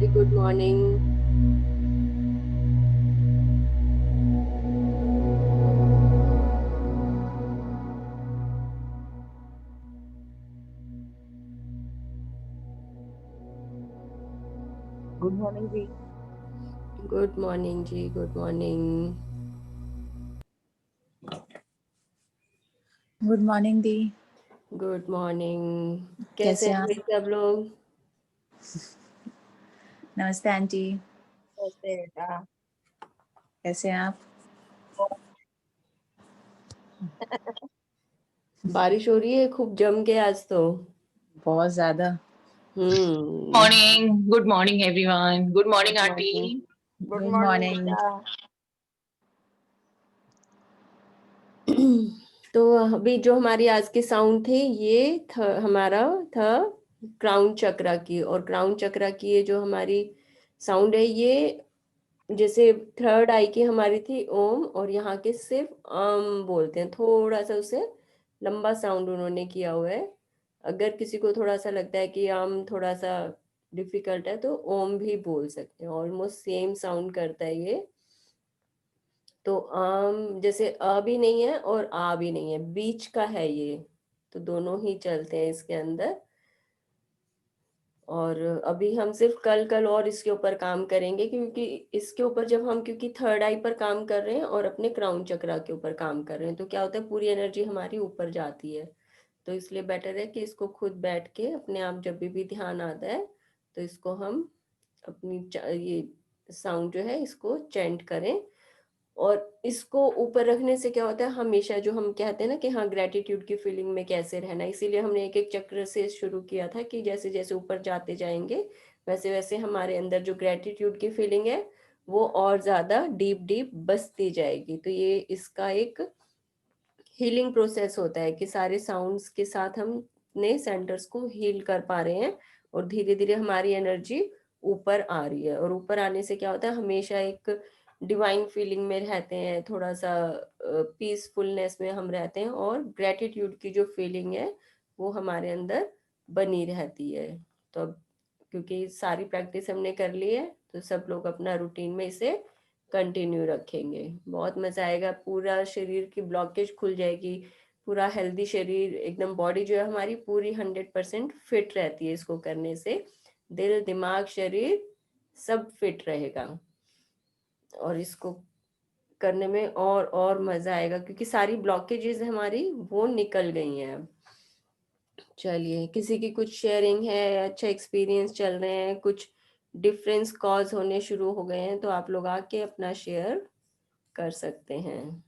Very good morning. Good morning ji. Good morning जी, good morning. Good morning दी। Good morning. कैसे कैसे हैं हैं आप? भाई सब लोग? नमस्ते आंटी, कैसे बेटा? कैसे हैं आप? बारिश हो रही है खूब जम के आज तो। बहुत ज्यादा। Morning. Good morning, everyone. Good morning, Good Auntie. morning. Good good morning morning. बेटा। तो अभी जो हमारी आज की साउंड थी ये हमारा था क्राउन चक्रा की, और क्राउन चक्रा की ये जो हमारी साउंड है ये जैसे थर्ड आई की हमारी थी ओम, और यहाँ के सिर्फ बोलते हैं, थोड़ा सा उसे लंबा साउंड उन्होंने किया हुआ है। अगर किसी को थोड़ा सा लगता है कि थोड़ा सा डिफिकल्ट है तो ओम भी बोल सकते हैं, ऑलमोस्ट सेम साउंड करता है ये। तो जैसे अ भी नहीं है और आ भी नहीं है, बीच का है ये, तो दोनों ही चलते हैं इसके अंदर। और अभी हम सिर्फ कल कल और इसके ऊपर काम करेंगे, क्योंकि इसके ऊपर जब हम, क्योंकि थर्ड आई पर काम कर रहे हैं और अपने क्राउन चक्रा के ऊपर काम कर रहे हैं, तो क्या होता है पूरी एनर्जी हमारी ऊपर जाती है। तो इसलिए बेटर है कि इसको खुद बैठ के अपने आप जब भी ध्यान आता है तो इसको हम अपनी ये साउंड जो है इसको चेंट करें। और इसको ऊपर रखने से क्या होता है, हमेशा जो हम कहते हैं ना कि हाँ ग्रेटिट्यूड की फीलिंग में कैसे रहना, इसीलिए हमने एक एक चक्र से शुरू किया था कि जैसे जैसे ऊपर जाते जाएंगे वैसे वैसे हमारे अंदर जो ग्रेटिट्यूड की फीलिंग है वो और ज्यादा डीप डीप बसती जाएगी। तो ये इसका एक हीलिंग प्रोसेस होता है कि सारे साउंड्स के साथ हम अपने सेंटर्स को हील कर पा रहे हैं, और धीरे धीरे हमारी एनर्जी ऊपर आ रही है। और ऊपर आने से क्या होता है, हमेशा एक डिवाइन फीलिंग में रहते हैं, थोड़ा सा पीसफुलनेस में हम रहते हैं, और ग्रेटिट्यूड की जो फीलिंग है वो हमारे अंदर बनी रहती है। तो अब क्योंकि सारी प्रैक्टिस हमने कर ली है तो सब लोग अपना रूटीन में इसे कंटिन्यू रखेंगे, बहुत मजा आएगा, पूरा शरीर की ब्लॉकेज खुल जाएगी, पूरा हेल्दी शरीर एकदम, बॉडी जो है हमारी पूरी 100% फिट रहती है इसको करने से, दिल दिमाग शरीर सब फिट रहेगा। और इसको करने में और मजा आएगा क्योंकि सारी ब्लॉकेजेस हमारी वो निकल गई हैं अब। चलिए, किसी की कुछ शेयरिंग है, अच्छा एक्सपीरियंस चल रहे हैं, कुछ डिफरेंस कॉज होने शुरू हो गए हैं तो आप लोग आके अपना शेयर कर सकते हैं।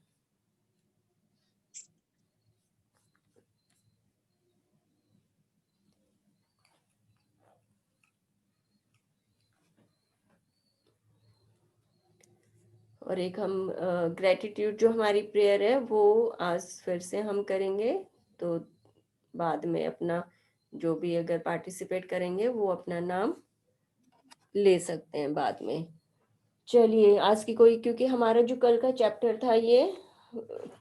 और एक हम ग्रेटिट्यूड जो हमारी प्रेयर है वो आज फिर से हम करेंगे, तो बाद में अपना जो भी अगर पार्टिसिपेट करेंगे वो अपना नाम ले सकते हैं बाद में। चलिए, आज की कोई, क्योंकि हमारा जो कल का चैप्टर था ये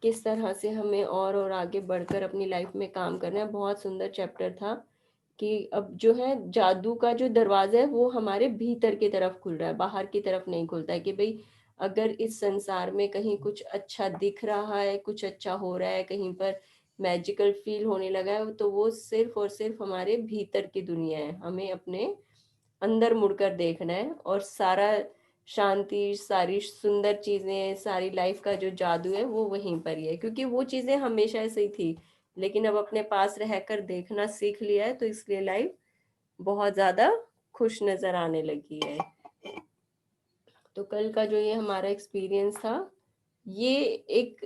किस तरह से हमें और आगे बढ़कर अपनी लाइफ में काम करना है, बहुत सुंदर चैप्टर था कि अब जो है जादू का जो दरवाजा है वो हमारे भीतर की तरफ खुल रहा है, बाहर की तरफ नहीं खुलता है। कि भाई अगर इस संसार में कहीं कुछ अच्छा दिख रहा है, कुछ अच्छा हो रहा है, कहीं पर मैजिकल फील होने लगा है, तो वो सिर्फ और सिर्फ हमारे भीतर की दुनिया है, हमें अपने अंदर मुड़कर देखना है। और सारा शांति, सारी सुंदर चीजें, सारी लाइफ का जो जादू है वो वहीं पर ही है, क्योंकि वो चीजें हमेशा ऐसे ही थी, लेकिन अब अपने पास रहकर देखना सीख लिया है तो इसलिए लाइफ बहुत ज्यादा खुश नजर आने लगी है। तो कल का जो ये हमारा एक्सपीरियंस था ये एक,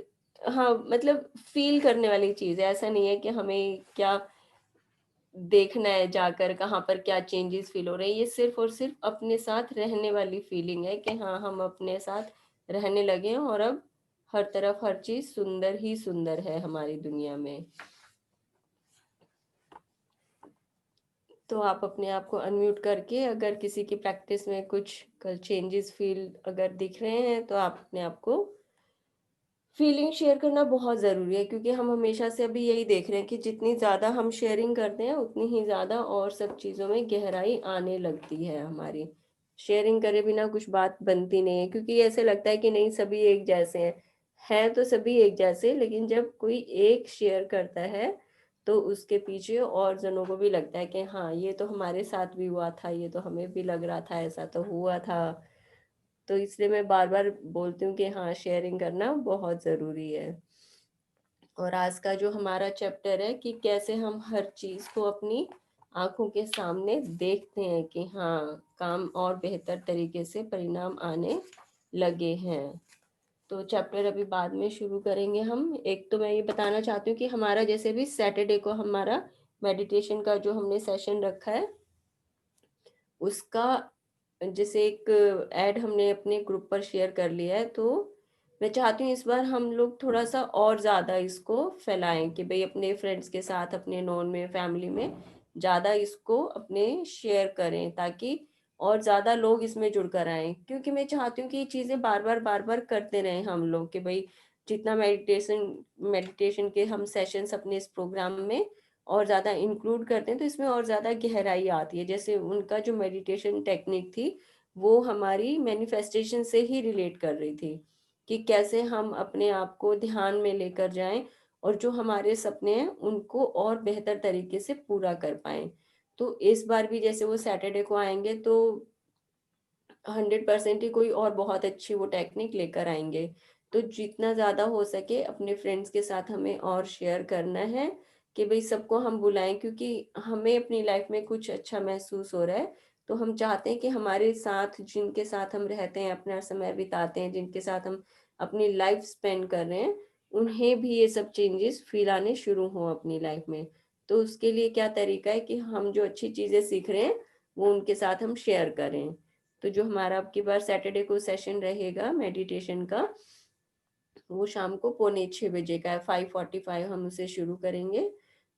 हाँ मतलब फील करने वाली चीज है, ऐसा नहीं है कि हमें क्या देखना है जाकर कहाँ पर क्या चेंजेस फील हो रहे हैं, ये सिर्फ और सिर्फ अपने साथ रहने वाली फीलिंग है कि हाँ हम अपने साथ रहने लगे हैं और अब हर तरफ हर चीज सुंदर ही सुंदर है हमारी दुनिया में। तो आप अपने आप को अनम्यूट करके अगर किसी की प्रैक्टिस में कुछ कल चेंजेस फील अगर दिख रहे हैं तो आप अपने आप को फीलिंग शेयर करना बहुत ज़रूरी है, क्योंकि हम हमेशा से अभी यही देख रहे हैं कि जितनी ज़्यादा हम शेयरिंग करते हैं उतनी ही ज़्यादा और सब चीज़ों में गहराई आने लगती है हमारी। शेयरिंग करे बिना कुछ बात बनती नहीं है, क्योंकि ऐसे लगता है कि नहीं सभी एक जैसे हैं तो सभी एक जैसे, लेकिन जब कोई एक शेयर करता है तो उसके पीछे और जनों को भी लगता है कि हाँ ये तो हमारे साथ भी हुआ था, ये तो हमें भी लग रहा था, ऐसा तो हुआ था। तो इसलिए मैं बार बार बोलती हूँ कि हाँ शेयरिंग करना बहुत ज़रूरी है। और आज का जो हमारा चैप्टर है कि कैसे हम हर चीज़ को अपनी आंखों के सामने देखते हैं कि हाँ काम और बेहतर तरीके से परिणाम आने लगे हैं। तो चैप्टर अभी बाद में शुरू करेंगे हम। एक तो मैं ये बताना चाहती हूँ कि हमारा जैसे भी सैटरडे को हमारा मेडिटेशन का जो हमने सेशन रखा है उसका जैसे एक ऐड हमने अपने ग्रुप पर शेयर कर लिया है, तो मैं चाहती हूँ इस बार हम लोग थोड़ा सा और ज़्यादा इसको फैलाएं कि भाई अपने फ्रेंड्स के साथ, अपने नॉन में, फैमिली में ज़्यादा इसको अपने शेयर करें, ताकि और ज़्यादा लोग इसमें जुड़ कर आएँ। क्योंकि मैं चाहती हूँ कि ये चीज़ें बार बार करते रहें हम लोग कि भाई जितना मेडिटेशन मेडिटेशन के हम सेशंस अपने इस प्रोग्राम में और ज़्यादा इंक्लूड करते हैं तो इसमें और ज़्यादा गहराई आती है। जैसे उनका जो मेडिटेशन टेक्निक थी वो हमारी मैनिफेस्टेशन से ही रिलेट कर रही थी कि कैसे हम अपने आप को ध्यान में लेकर जाएं और जो हमारे सपने हैं उनको और बेहतर तरीके से पूरा कर पाएं। तो इस बार भी जैसे वो सैटरडे को आएंगे तो 100% ही कोई और बहुत अच्छी वो टेक्निक लेकर आएंगे। तो जितना ज़्यादा हो सके अपने फ्रेंड्स के साथ हमें और शेयर करना है कि भाई सबको हम बुलाएं, क्योंकि हमें अपनी लाइफ में कुछ अच्छा महसूस हो रहा है तो हम चाहते हैं कि हमारे साथ जिनके साथ हम रहते हैं, अपना समय बिताते हैं, जिनके साथ हम अपनी लाइफ स्पेंड कर रहे हैं, उन्हें भी ये सब चेंजेस फील आने शुरू हों अपनी लाइफ में। तो उसके लिए क्या तरीका है कि हम जो अच्छी चीज़ें सीख रहे हैं वो उनके साथ हम शेयर करें। तो जो हमारा अब की बार सैटरडे को सेशन रहेगा मेडिटेशन का वो शाम को 5:45 का है, 5:45 हम उसे शुरू करेंगे।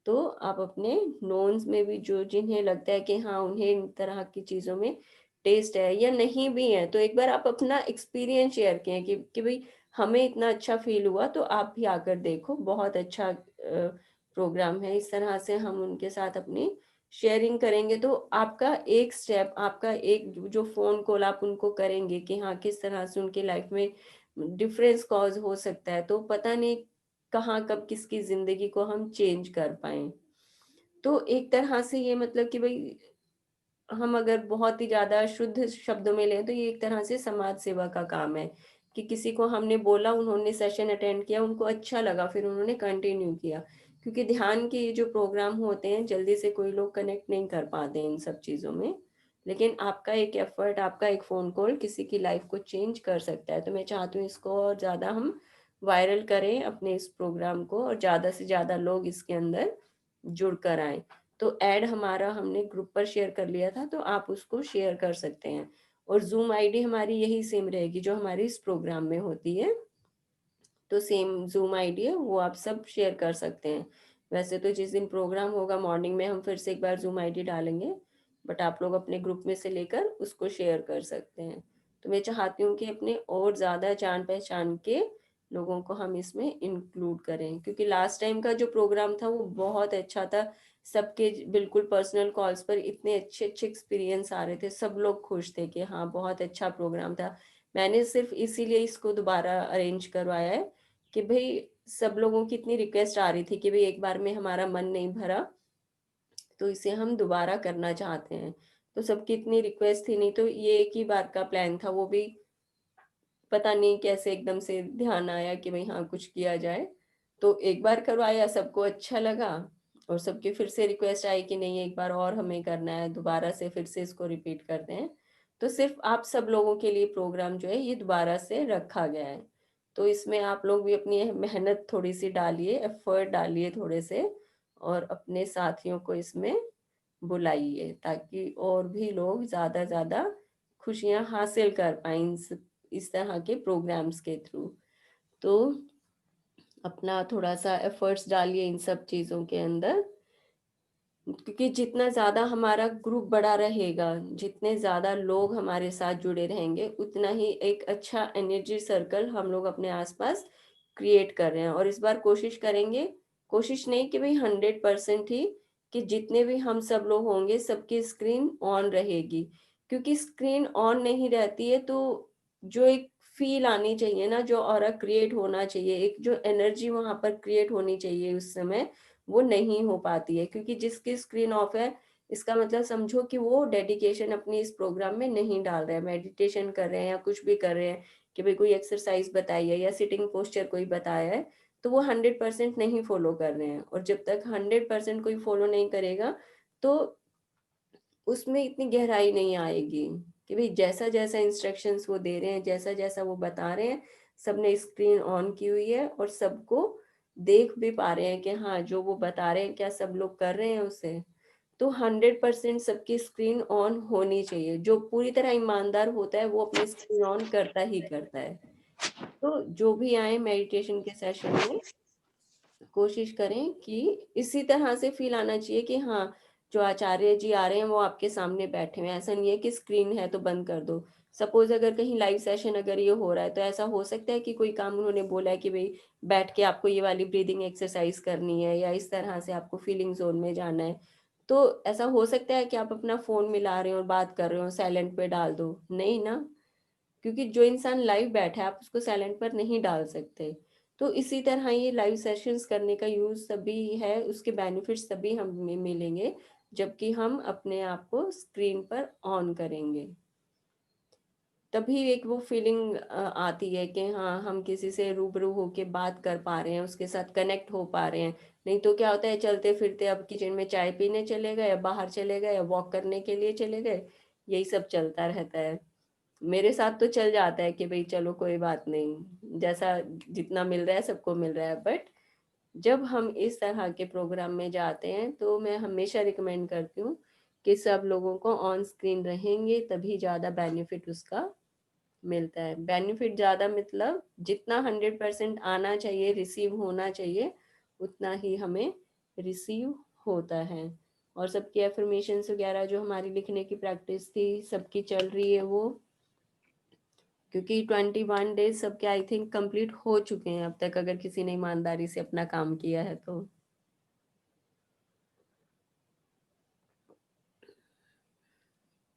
तो आप अपने नोन्स में भी जो जिन्हें लगता है कि हाँ उन्हें इन तरह की चीज़ों में टेस्ट है या नहीं भी है, तो एक बार आप अपना एक्सपीरियंस शेयर किए कि भाई हमें इतना अच्छा फील हुआ तो आप भी आकर देखो, बहुत अच्छा प्रोग्राम है। इस तरह से हम उनके साथ अपनी शेयरिंग करेंगे तो आपका एक स्टेप, आपका एक जो फोन कॉल आप उनको करेंगे कि हाँ किस तरह से उनके लाइफ में डिफरेंस कॉज हो सकता है, तो पता नहीं कहाँ कब किसकी जिंदगी को हम चेंज कर पाए। तो एक तरह से ये मतलब कि भाई हम अगर बहुत ही ज्यादा शुद्ध शब्दों में लें तो ये एक तरह से समाज सेवा का काम है कि किसी को हमने बोला, उन्होंने सेशन अटेंड किया, उनको अच्छा लगा, फिर उन्होंने कंटिन्यू किया। क्योंकि ध्यान के ये जो प्रोग्राम होते हैं जल्दी से कोई लोग कनेक्ट नहीं कर पाते इन सब चीज़ों में, लेकिन आपका एक एफर्ट, आपका एक फ़ोन कॉल किसी की लाइफ को चेंज कर सकता है। तो मैं चाहती हूँ इसको और ज़्यादा हम वायरल करें अपने इस प्रोग्राम को और ज़्यादा से ज़्यादा लोग इसके अंदर जुड़ कर आए। तो ऐड हमारा हमने ग्रुप पर शेयर कर लिया था तो आप उसको शेयर कर सकते हैं। और जूम आईडी हमारी यही सेम रहेगी जो हमारी इस प्रोग्राम में होती है, तो सेम जूम आईडी है वो आप सब शेयर कर सकते हैं। वैसे तो जिस दिन प्रोग्राम होगा मॉर्निंग में हम फिर से एक बार जूम आईडी डालेंगे, बट आप लोग अपने ग्रुप में से लेकर उसको शेयर कर सकते हैं। तो मैं चाहती हूँ कि अपने और ज़्यादा जान पहचान के लोगों को हम इसमें इंक्लूड करें, क्योंकि लास्ट टाइम का जो प्रोग्राम था वो बहुत अच्छा था। सबके बिल्कुल पर्सनल कॉल्स पर इतने अच्छे अच्छे एक्सपीरियंस आ रहे थे, सब लोग खुश थे कि हाँ बहुत अच्छा प्रोग्राम था। मैंने सिर्फ इसीलिए इसको दोबारा अरेंज करवाया है कि भाई सब लोगों की इतनी रिक्वेस्ट आ रही थी कि भाई एक बार में हमारा मन नहीं भरा तो इसे हम दोबारा करना चाहते हैं। तो सबकी इतनी रिक्वेस्ट थी, नहीं तो ये एक ही बार का प्लान था, वो भी पता नहीं कैसे एकदम से ध्यान आया कि भाई हाँ कुछ किया जाए। तो एक बार करवाया, सबको अच्छा लगा और सबकी फिर से रिक्वेस्ट आई कि नहीं एक बार और हमें करना है, दोबारा से फिर से इसको रिपीट करते हैं। तो सिर्फ आप सब लोगों के लिए प्रोग्राम जो है ये दोबारा से रखा गया है। तो इसमें आप लोग भी अपनी मेहनत थोड़ी सी डालिए, एफर्ट डालिए थोड़े से, और अपने साथियों को इसमें बुलाइए ताकि और भी लोग ज़्यादा ज़्यादा खुशियाँ हासिल कर पाएँ इस तरह के प्रोग्राम्स के थ्रू। तो अपना थोड़ा सा एफर्ट्स डालिए इन सब चीज़ों के अंदर, क्योंकि जितना ज़्यादा हमारा ग्रुप बड़ा रहेगा, जितने ज़्यादा लोग हमारे साथ जुड़े रहेंगे, उतना ही एक अच्छा एनर्जी सर्कल हम लोग अपने आसपास क्रिएट कर रहे हैं। और इस बार कोशिश करेंगे, कोशिश नहीं कि भाई 100% ही, कि जितने भी हम सब लोग होंगे सबकी स्क्रीन ऑन रहेगी, क्योंकि स्क्रीन ऑन नहीं रहती है तो जो एक फील आनी चाहिए ना, जो ऑरा क्रिएट होना चाहिए, एक जो एनर्जी वहां पर क्रिएट होनी चाहिए उस समय, वो नहीं हो पाती है। क्योंकि जिसकी स्क्रीन ऑफ है, इसका मतलब समझो कि वो डेडिकेशन अपनी इस प्रोग्राम में नहीं डाल रहे हैं, मेडिटेशन कर रहे हैं या कुछ भी कर रहे हैं कि भाई कोई एक्सरसाइज बताई है या सिटिंग पोस्चर कोई बताया है, तो वो 100% नहीं फॉलो कर रहे हैं। और जब तक 100% कोई फॉलो नहीं करेगा तो उसमें इतनी गहराई नहीं आएगी कि भाई जैसा जैसा इंस्ट्रक्शंस वो दे रहे हैं, जैसा जैसा वो बता रहे हैं, सबने स्क्रीन ऑन की हुई है और सबको देख भी पा रहे हैं कि हाँ जो वो बता रहे हैं क्या सब लोग कर रहे हैं उसे। तो 100% सबकी स्क्रीन ऑन होनी चाहिए। जो पूरी तरह ईमानदार होता है वो अपनी स्क्रीन ऑन करता ही करता है। तो जो भी आए मेडिटेशन के सेशन में, कोशिश करें कि इसी तरह से फील आना चाहिए कि हाँ जो आचार्य जी आ रहे हैं वो आपके सामने बैठे हुए हैं। ऐसा नहीं है कि स्क्रीन है तो बंद कर दो। सपोज अगर कहीं लाइव सेशन अगर ये हो रहा है तो ऐसा हो सकता है कि कोई काम उन्होंने बोला है कि भाई बैठ के आपको ये वाली ब्रीदिंग एक्सरसाइज करनी है या इस तरह से आपको फीलिंग जोन में जाना है, तो ऐसा हो सकता है कि आप अपना फोन मिला रहे हो और बात कर रहे हो, साइलेंट पे डाल दो, नहीं ना। क्योंकि जो इंसान लाइव बैठा है आप उसको साइलेंट पर नहीं डाल सकते। तो इसी तरह ये लाइव सेशंस करने का यूज तभी है, उसके बेनिफिट्स तभी हमें मिलेंगे जबकि हम अपने आप को स्क्रीन पर ऑन करेंगे। तभी एक वो फीलिंग आती है कि हाँ हम किसी से रूबरू होके बात कर पा रहे हैं, उसके साथ कनेक्ट हो पा रहे हैं। नहीं तो क्या होता है, चलते फिरते अब किचन में चाय पीने चले गए या बाहर चले गए या वॉक करने के लिए चले गए, यही सब चलता रहता है। मेरे साथ तो चल जाता है कि भाई चलो कोई बात नहीं, जैसा जितना मिल रहा है सबको मिल रहा है। बट जब हम इस तरह के प्रोग्राम में जाते हैं तो मैं हमेशा रिकमेंड करती हूँ कि सब लोगों को ऑन स्क्रीन रहेंगे तभी ज़्यादा बेनिफिट उसका मिलता है। बेनिफिट ज़्यादा मतलब जितना 100% आना चाहिए, रिसीव होना चाहिए, उतना ही हमें रिसीव होता है। और सबकी एफर्मेशंस वगैरह जो हमारी लिखने की प्रैक्टिस थी सबकी चल रही है वो, क्योंकि 21 डेज सबके आई थिंक कंप्लीट हो चुके हैं अब तक, अगर किसी ने ईमानदारी से अपना काम किया है तो।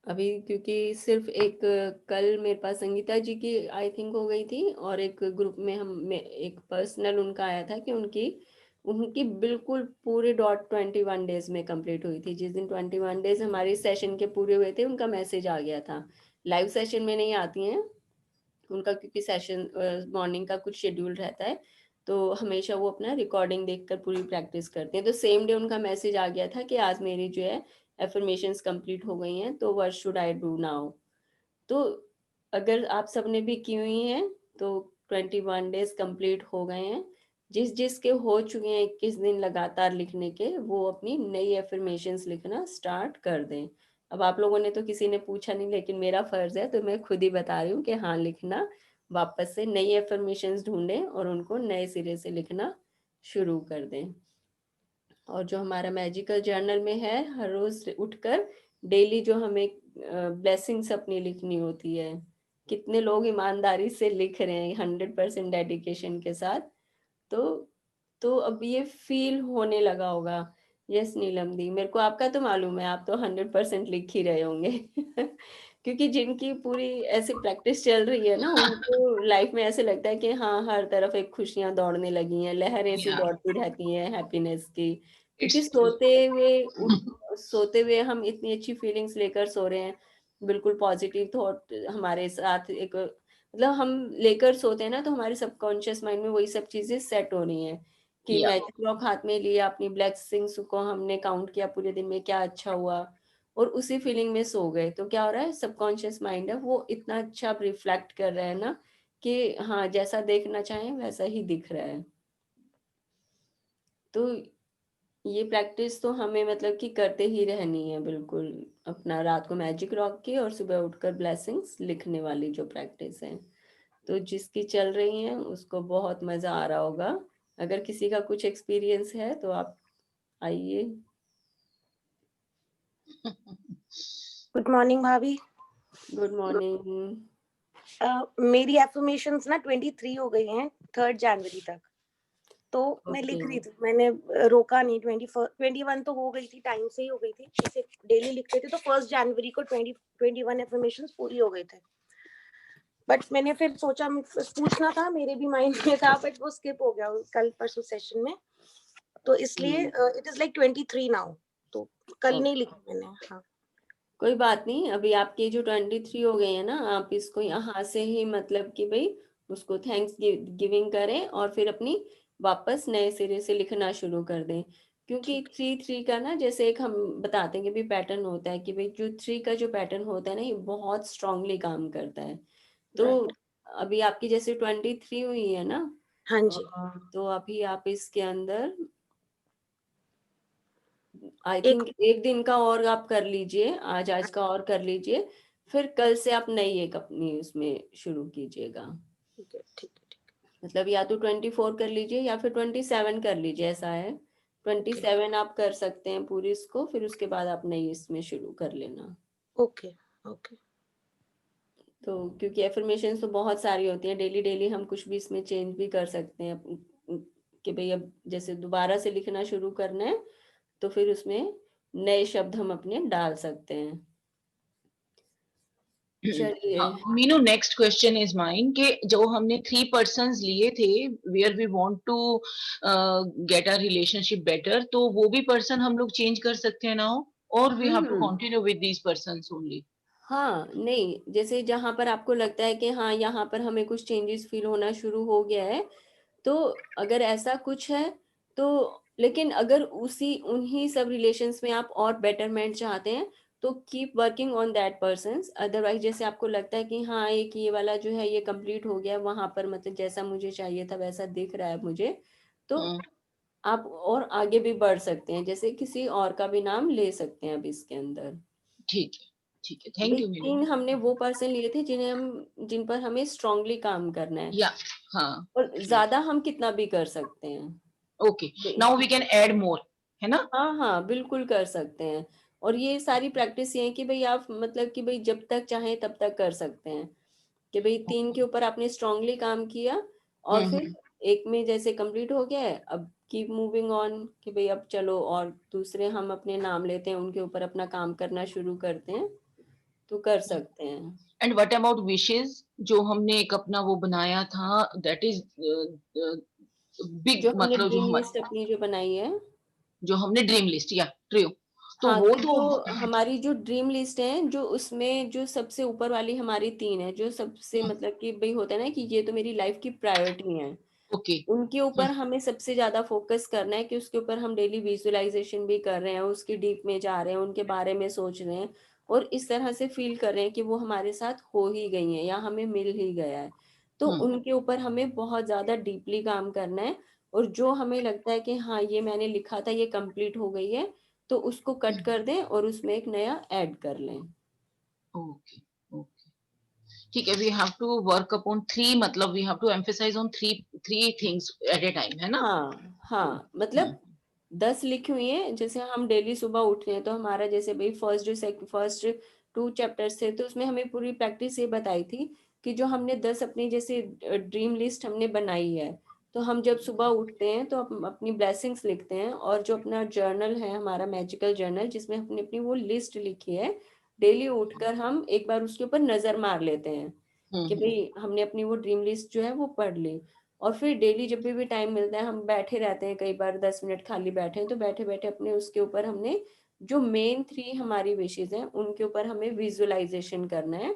अभी क्योंकि सिर्फ एक कल मेरे पास संगीता जी की आई थिंक हो गई थी और एक ग्रुप में एक पर्सनल उनका आया था कि उनकी उनकी बिल्कुल पूरे डॉट 21 डेज में कंप्लीट हुई थी। जिस दिन 21 डेज हमारे सेशन के पूरे हुए थे उनका मैसेज आ गया था। लाइव सेशन में नहीं आती हैं उनका, क्योंकि सेशन मॉर्निंग का कुछ शेड्यूल रहता है, तो हमेशा वो अपना रिकॉर्डिंग देखकर पूरी प्रैक्टिस करते हैं। तो सेम डे उनका मैसेज आ गया था कि आज मेरी जो है एफर्मेशंस कंप्लीट हो गई हैं, तो what should I do now. तो अगर आप सबने भी की हुई हैं तो 21 डेज कंप्लीट हो गए हैं। जिस जिसके हो चुके हैं 21 दिन लगातार लिखने के, वो अपनी नई एफर्मेशंस लिखना स्टार्ट कर दें। अब आप लोगों ने तो किसी ने पूछा नहीं, लेकिन मेरा फर्ज है तो मैं खुद ही बता रही हूँ कि हाँ लिखना, वापस से नई एफर्मेशंस ढूंढें और उनको नए सिरे से लिखना शुरू कर दें। और जो हमारा मैजिकल जर्नल में है, हर रोज उठकर डेली जो हमें ब्लेसिंग्स अपनी लिखनी होती है, कितने लोग ईमानदारी से लिख रहे हैं 100% डेडिकेशन के साथ। तो तो अब ये फील होने लगा होगा। यस नीलम दी, मेरे को आपका तो मालूम है, आप तो 100% लिख ही रहे होंगे क्योंकि जिनकी पूरी ऐसी प्रैक्टिस चल रही है ना, उनको लाइफ में ऐसे लगता है कि हाँ हर तरफ एक खुशियां दौड़ने लगी हैं, लहरें सी Yeah, दौड़ती रहती हैं हैप्पीनेस की। क्योंकि it's true. सोते हुए हम इतनी अच्छी फीलिंग्स लेकर सो रहे हैं, बिल्कुल पॉजिटिव थॉट हमारे साथ एक मतलब हम लेकर सोते हैं ना, तो हमारे सबकॉन्शियस माइंड में वही सब चीजें सेट हो रही हैं कि Yeah, मैजिक लॉक हाथ में लिया, अपनी ब्लेसिंग्स को हमने काउंट किया पूरे दिन में क्या अच्छा हुआ, और उसी फीलिंग में सो गए। तो क्या हो रहा है, सबकॉन्शियस माइंड है वो इतना अच्छा रिफ्लेक्ट कर रहा है ना कि हाँ जैसा देखना चाहें वैसा ही दिख रहा है। तो ये प्रैक्टिस तो हमें मतलब कि करते ही रहनी है बिल्कुल, अपना रात को मैजिक रॉक की और सुबह उठकर ब्लेसिंग्स लिखने वाली जो प्रैक्टिस है। तो जिसकी चल रही है उसको बहुत मजा आ रहा होगा। अगर किसी का कुछ एक्सपीरियंस है तो आप आइए। गुड मॉर्निंग भाभी। Good morning. मेरी एफर्मेशंस ना 23 हो गई हैं 3 जनवरी तक। तो मैं ओके। लिख रही थी, मैंने रोका नहीं। 21 तो हो गई थी, टाइम से ही हो गई थी, जैसे डेली लिखते थे तो 1 जनवरी को 21 एफर्मेशंस पूरी हो गए थे। बट मैंने फिर सोचा पूछना था, मेरे भी माइंड में था, बट वो स्किप हो गया कल परसों सेशन में, तो इसलिए इट इज लाइक 23 नाउ, तो कल नहीं लिखी मैंने। हाँ, कोई बात नहीं, अभी आपके जो 23 हो गए हैं ना, आप इसको यहाँ से ही मतलब कि भाई उसको थैंक्स गिविंग करें और फिर अपनी वापस नए सिरे से लिखना शुरू कर दें। क्योंकि 3 का ना, जैसे एक हम बताते हैं कि भी पैटर्न होता है कि भाई जो 3 का जो पैटर्न होता है ना, ये बहुत स्ट्रांगली काम करता है। तो राइट। अभी आपकी जैसे 23 हुई है ना, हाँ जी, तो अभी आप इसके अंदर आई एक थिंक एक दिन का और आप कर लीजिए, आज का और कर लीजिए, फिर कल से आप नई एक अपनी उसमें शुरू कीजिएगा। ठीक है, ठीक है, ठीक मतलब या तो 24 कर लीजिए या फिर 27 कर लीजिए, ऐसा है। 27 आप कर सकते हैं पूरी इसको, फिर उसके बाद आप नई इसमें शुरू कर लेना। Okay, okay. तो क्योंकि एफर्मेशन तो बहुत सारी होती हैं, डेली डेली हम कुछ भी इसमें चेंज भी कर सकते हैं कि भाई अब जैसे दोबारा से लिखना शुरू करना है तो फिर उसमें नए शब्द हम अपने डाल सकते हैं। चलिए। Meenu, next question is mine कि जो हमने 3 पर्सन्स लिए थे where we want to get a relationship better, तो वो भी पर्सन हम लोग चेंज कर सकते हैं नाउ, और we have to hmm. Continue with these persons only? हाँ, नहीं, जैसे जहां पर आपको लगता है कि हाँ यहाँ पर हमें कुछ चेंजेस फील होना शुरू हो गया है, तो अगर ऐसा कुछ है तो, लेकिन अगर उसी उन्हीं सब रिलेशंस में आप और बेटरमेंट चाहते हैं तो keep working on that persons. Otherwise जैसे आपको लगता है कि हाँ एक ये वाला जो है ये कंप्लीट हो गया, वहां पर मतलब जैसा मुझे चाहिए था वैसा दिख रहा है मुझे, तो आप और आगे भी बढ़ सकते हैं, जैसे किसी और का भी नाम ले सकते हैं अब इसके अंदर। ठीक है, ठीक है, भाई थैंक यू मीनू। 3 हमने वो पर्सन लिए थे जिन पर हमें स्ट्रांगली काम करना है, या हाँ, और ज्यादा हम कितना भी कर सकते हैं। Okay, now we can add more, है ना? हाँ हाँ, बिल्कुल कर सकते हैं। और ये सारी प्रैक्टिस ये है कि भाई आप मतलब कि भाई जब तक चाहें तब तक कर सकते हैं, कि भाई 3 के ऊपर आपने स्ट्रांगली काम किया और फिर हम्म, एक में जैसे कंप्लीट हो गया है, अब कीप मूविंग ऑन कि भाई अब चलो और दूसरे हम अपने नाम लेते हैं, उनके ऊपर अपना काम करना शुरू करते हैं, तो कर सकते हैं। एंड व्हाट अबाउट विशेस, जो हमने एक अपना वो बनाया था, दैट इज बिग, जो हमने मतलब ड्रीम लिस्ट अपनी जो बनाई है, जो हमने ड्रीम लिस्ट या ट्रियो, तो हाँ, वो तो तो जो हमारी जो ड्रीम लिस्ट है, जो उसमें जो सबसे ऊपर वाली हमारी 3 है, जो सबसे मतलब कि भाई होता है ना कि ये तो मेरी लाइफ की प्रायोरिटी है, ओके। उनके ऊपर हमें सबसे ज्यादा फोकस करना है कि उसके ऊपर हम डेली विजुअलाइजेशन भी कर रहे हैं, उसकी डीप में जा रहे हैं, उनके बारे में सोच रहे हैं और इस तरह से फील कर रहे हैं कि वो हमारे साथ हो ही गई हैं या हमें मिल ही गया है, तो उनके ऊपर हमें बहुत ज्यादा डीपली काम करना है। और जो हमें लगता है कि हाँ ये मैंने लिखा था ये कंप्लीट हो गई है, तो उसको कट कर दें और उसमें एक नया ऐड कर लें। ओके, ओके, ठीक है, we have to work upon 3, मतलब we have to emphasise on three things at a time, है ना? हाँ हाँ, मतलब 10 लिखी हुई है, जैसे हम डेली सुबह उठ रहे हैं तो हमारा जैसे भाई फर्स्ट 2 चैप्टर्स थे, तो उसमें हमें पूरी प्रैक्टिस ये बताई थी कि जो हमने 10 अपनी जैसे ड्रीम लिस्ट हमने बनाई है, तो हम जब सुबह उठते हैं तो अपनी ब्लेसिंग्स लिखते हैं, और जो अपना जर्नल है हमारा मैजिकल जर्नल जिसमें हमने अपनी वो लिस्ट लिखी है, डेली उठकर हम एक बार उसके ऊपर नजर मार लेते हैं कि भाई हमने अपनी वो ड्रीम लिस्ट जो है वो पढ़ ली। और फिर डेली जब भी टाइम मिलता है हम बैठे रहते हैं, कई बार 10 मिनट खाली बैठे हैं तो बैठे बैठे अपने उसके ऊपर हमने जो मेन 3 हमारी विशेज हैं उनके ऊपर हमें विजुअलाइजेशन करना है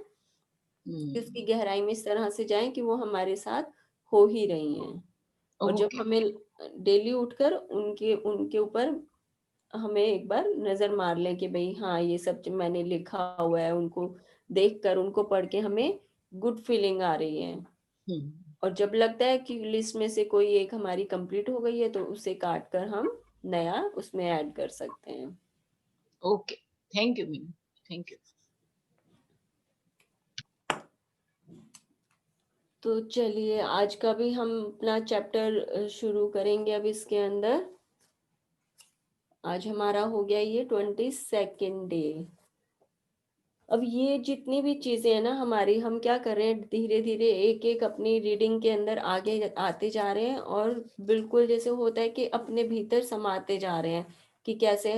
कि उसकी गहराई में इस तरह से जाएं कि वो हमारे साथ हो ही रही हैं। और जब ओके, हमें डेली उठकर उनके उनके ऊपर हमें एक बार नजर मार लें कि भाई हाँ ये सब जो मैंने लिखा हुआ है, उनको देखकर उनको पढ़ के हमें गुड फीलिंग आ रही है। और जब लगता है कि लिस्ट में से कोई एक हमारी कंप्लीट हो गई है तो उसे काट कर हम नया उसमें ऐड कर सकते हैं। Okay, thank you Meenu, thank you. तो चलिए आज का भी हम अपना चैप्टर शुरू करेंगे अब इसके अंदर। आज हमारा हो गया ये 22nd डे। अब ये जितनी भी चीज़ें हैं ना हमारी, हम क्या कर रहे हैं, धीरे-धीरे एक-एक अपनी रीडिंग के अंदर आगे आते जा रहे हैं और बिल्कुल जैसे होता है कि अपने भीतर समाते जा रहे हैं कि कैसे,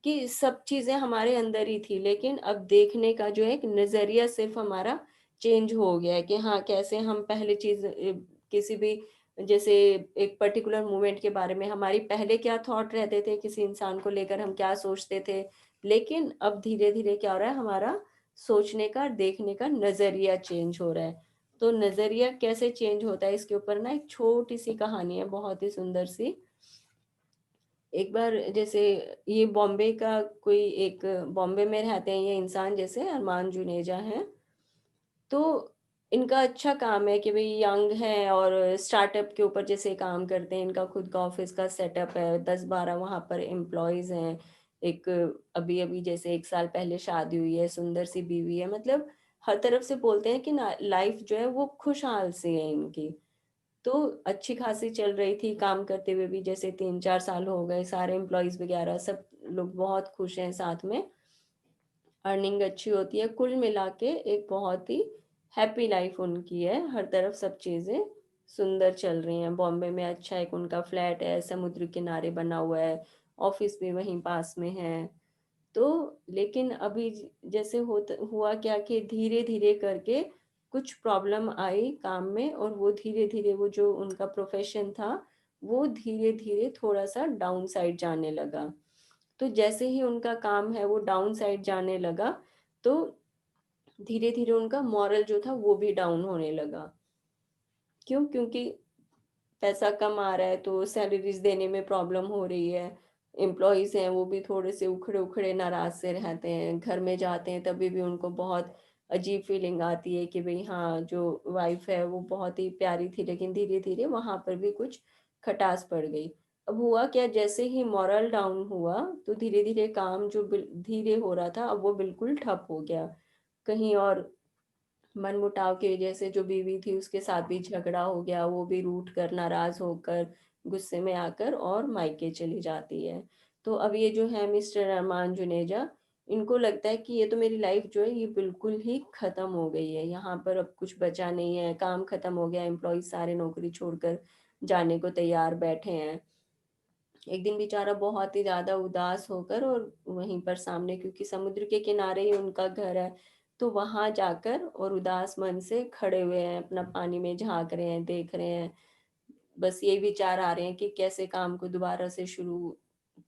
कि सब चीज़ें हमारे अंदर ही थी, लेकिन अब देखने का जो है एक नज़रिया सिर्फ़ हमारा चेंज हो गया है कि हाँ, कैसे हम पहले चीज़ किसी भी जैसे एक पर्टिकुलर मोमेंट के बारे में हमारी पहले क्या थॉट रहते थे, किसी इंसान को लेकर हम क्या सोचते थे, लेकिन अब धीरे-धीरे क्या हो रहा है, हमारा सोचने का, देखने का नज़रिया चेंज हो रहा है। तो नज़रिया कैसे चेंज होता है, इसके ऊपर ना एक छोटी-सी कहानी है, बहुत ही सुंदर-सी। एक बार जैसे ये बॉम्बे का कोई एक, बॉम्बे में रहते हैं ये इंसान, जैसे अरमान जुनेजा हैं। तो इनका अच्छा काम है कि भई यंग हैं और स्टार्टअप के ऊपर जैसे काम करते हैं, इनका खुद का ऑफ़िस का सेटअप है, 10-12 वहाँ पर एम्प्लॉइज़ हैं। एक अभी-अभी जैसे 1 साल पहले शादी हुई है, सुंदर-सी बीवी है, मतलब हर तरफ से बोलते हैं कि ना लाइफ़ जो है वो खुशहाल सी है इनकी। तो अच्छी खासी चल रही थी, काम करते हुए भी जैसे 3-4 साल हो गए, सारे एम्प्लॉइज़ वगैरह सब लोग बहुत खुश हैं साथ में। अर्निंग अच्छी होती है, कुल मिला के एक बहुत ही हैप्पी लाइफ उनकी है, हर तरफ सब चीज़ें सुंदर चल रही हैं। बॉम्बे में अच्छा एक उनका फ्लैट है, समुद्र किनारे बना हुआ है, ऑफिस भी वहीं पास में है। तो लेकिन अभी जैसे हुआ क्या कि धीरे-धीरे करके कुछ प्रॉब्लम आई काम में, और वो धीरे-धीरे वो जो उनका प्रोफ़ेशन था, वो धीरे-धीरे थोड़ा-सा डाउन साइड जाने लगा। तो जैसे ही उनका काम है वो डाउन साइड जाने लगा, तो धीरे-धीरे उनका मॉरल जो था वो भी डाउन होने लगा। क्यों? क्योंकि पैसा कम आ रहा है तो सैलरीज़ देने में प्रॉब्लम हो रही है। एम्प्लॉइज़ हैं वो भी थोड़े से उखड़े-उखड़े नाराज़ से रहते हैं। घर में जाते हैं तभी भी उनको बहुत अजीब फीलिंग आती है कि भई हाँ, जो वाइफ़ है वो बहुत ही प्यारी थी, लेकिन धीरे-धीरे वहाँ पर भी कुछ खटास पड़ गई। अब हुआ क्या, जैसे ही मोरल डाउन हुआ तो धीरे-धीरे काम जो धीरे हो रहा था अब वो बिल्कुल ठप हो गया। कहीं और मनमुटाव की वजह से जो बीवी थी उसके साथ भी झगड़ा हो गया, वो भी रूठ कर, नाराज़ होकर, गुस्से में आकर और मायके चली जाती है। तो अब ये जो है मिस्टर अरमान जुनेजा, इनको लगता है कि ये तो मेरी लाइफ़ जो है ये बिल्कुल ही ख़त्म हो गई है, यहाँ पर अब कुछ बचा नहीं है, काम ख़त्म हो गया, एम्प्लॉइज़ सारे नौकरी छोड़कर जाने को तैयार बैठे हैं। एक दिन बेचारा बहुत ही ज़्यादा उदास होकर, और वहीं पर सामने क्योंकि समुद्र के किनारे ही उनका घर है, तो वहाँ जाकर और उदास मन से खड़े हुए हैं, अपना पानी में झाँक रहे हैं, देख रहे हैं। बस यही विचार आ रहे हैं कि कैसे काम को दोबारा से शुरू,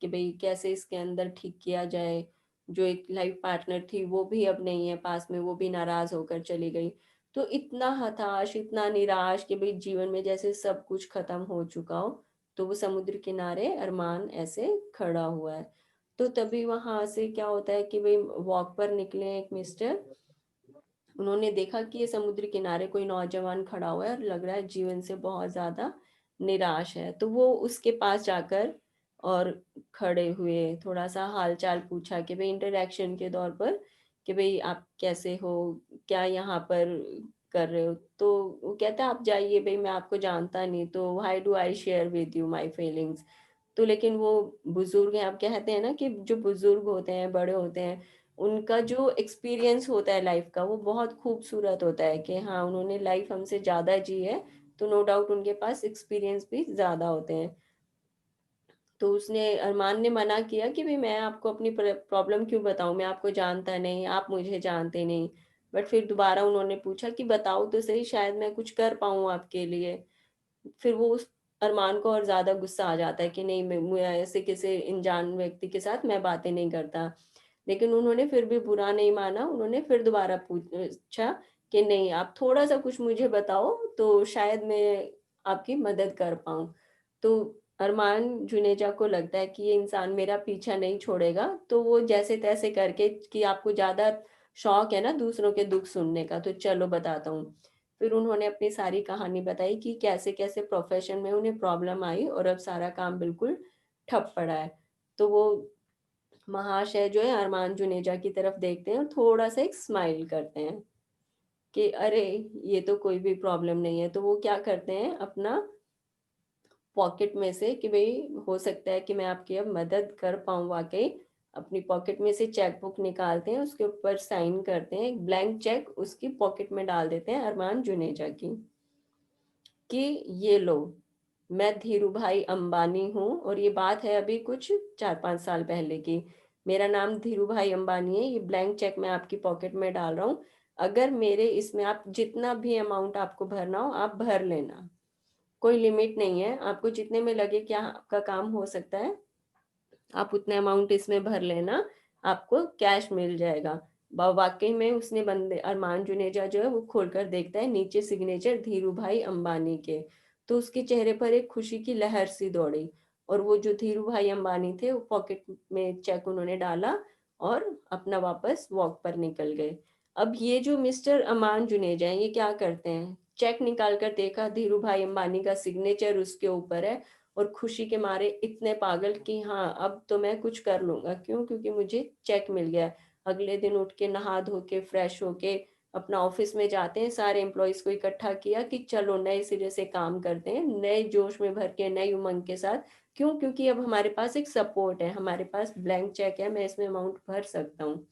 कि भई कैसे इसके अंदर ठीक किया जाए। जो एक लाइफ़ पार्टनर थी वो भी अब नहीं है पास में, वो भी नाराज़ होकर चली गई। तो इतना हताश, इतना निराश कि भई जीवन में जैसे सब कुछ ख़त्म हो चुका हो, तो वो समुद्र किनारे अरमान ऐसे खड़ा हुआ है। तो तभी वहाँ से क्या होता है कि भई वॉक पर निकले एक मिस्टर, उन्होंने देखा कि ये समुद्र किनारे कोई नौजवान खड़ा हुआ है और लग रहा है जीवन से बहुत ज़्यादा निराश है। तो वो उसके पास जाकर और खड़े हुए, थोड़ा-सा हाल-चाल पूछा कि भई इंटरैक्शन के तौर पर कि भई आप कैसे हो? क्या यहाँ पर कर रहे हो? तो वो कहता है आप जाइए भई, मैं आपको जानता नहीं, तो why do I share with you my feelings? तो लेकिन वो बुज़ुर्ग हैं, अब कहते हैं ना कि जो बुज़ुर्ग होते हैं, बड़े होते हैं, उनका जो एक्सपीरियंस होता है लाइफ का वो बहुत खूबसूरत होता है कि हाँ, उन्होंने लाइफ हमसे ज़्यादा जी है, तो नो डाउट उनके पास एक्सपीरियंस भी ज़्यादा होते हैं। तो उसने, अरमान ने मना किया कि भई मैं आपको अपनी प्रॉब्लम क्यों बताऊँ? मैं आपको जानता नहीं, आप मुझे जानते नहीं। बट फिर दोबारा उन्होंने पूछा कि बताओ तो सही, शायद मैं कुछ कर पाऊँ आपके लिए। फिर वो उस अरमान को और ज़्यादा गुस्सा आ जाता है कि नहीं, मैं ऐसे किसी अनजान व्यक्ति के साथ मैं बातें नहीं करता। लेकिन उन्होंने फिर भी बुरा नहीं माना, उन्होंने फिर दोबारा पूछा कि नहीं, आप थोड़ा-सा कुछ मुझे बताओ तो शायद मैं आपकी मदद कर पाऊँ। तो अरमान जुनेजा को लगता है कि ये इंसान मेरा पीछा नहीं छोड़ेगा, तो वो जैसे-तैसे करके, कि आपको ज़्यादा शौक है ना दूसरों के दुःख सुनने का, तो चलो बताता हूँ। फिर उन्होंने अपनी सारी कहानी बताई कि कैसे-कैसे प्रोफ़ेशन में उन्हें प्रॉब्लम आई और अब सारा काम बिल्कुल ठप पड़ा है। तो वो महाशय जो है अरमान जुनेजा की तरफ देखते हैं और थोड़ा-सा एक स्माइल करते हैं कि अरे! ये तो कोई भी प्रॉब्लम नहीं है। तो वो क्या करते हैं, अपना पॉकेट में से कि भई हो सकता है कि मैं आपकी अब मदद कर पाऊँ वाक़ई, अपनी पॉकेट में से चेक बुक निकालते हैं, उसके ऊपर साइन करते हैं, एक ब्लैंक चेक उसकी पॉकेट में डाल देते हैं अरमान जुनेजा की, कि ये लो, मैं धीरू भाई अंबानी हूँ, और ये बात है अभी कुछ 4-5 साल पहले की। मेरा नाम धीरू भाई अंबानी है, ये ब्लैंक चेक मैं आपकी पॉकेट में डाल रहा हूँ, अगर मेरे इसमें आप जितना भी अमाउंट आपको भरना हो आप भर लेना, कोई लिमिट नहीं है, आपको जितने में लगे क्या आपका काम हो सकता है आप उतने अमाउंट इसमें भर लेना, आपको कैश मिल जाएगा। वाकई में उसने बंदे अरमान जुनेजा जो है वो खोलकर देखता है, नीचे सिग्नेचर धीरू भाई अंबानी के, तो उसके चेहरे पर एक खुशी की लहर सी दौड़ी, और वो जो धीरू भाई अंबानी थे वो पॉकेट में चेक उन्होंने डाला और अपना वापस वॉक पर निकल गए। अब ये जो मिस्टर अरमान जुनेजा है ये क्या करते हैं, चेक निकाल कर देखा धीरू भाई अंबानी का सिग्नेचर उसके ऊपर है, और खुशी के मारे इतने पागल कि हाँ अब तो मैं कुछ कर लूंगा, क्यों, क्योंकि मुझे चेक मिल गया। अगले दिन उठ के नहा धो के फ्रेश होके अपना ऑफिस में जाते हैं, सारे एम्प्लॉयज को इकट्ठा किया कि चलो नए सिरे से काम करते हैं, नए जोश में भर के नई उमंग के साथ, क्यों, क्योंकि अब हमारे पास एक सपोर्ट है, हमारे पास ब्लैंक चेक है, मैं इसमें अमाउंट भर सकता हूँ।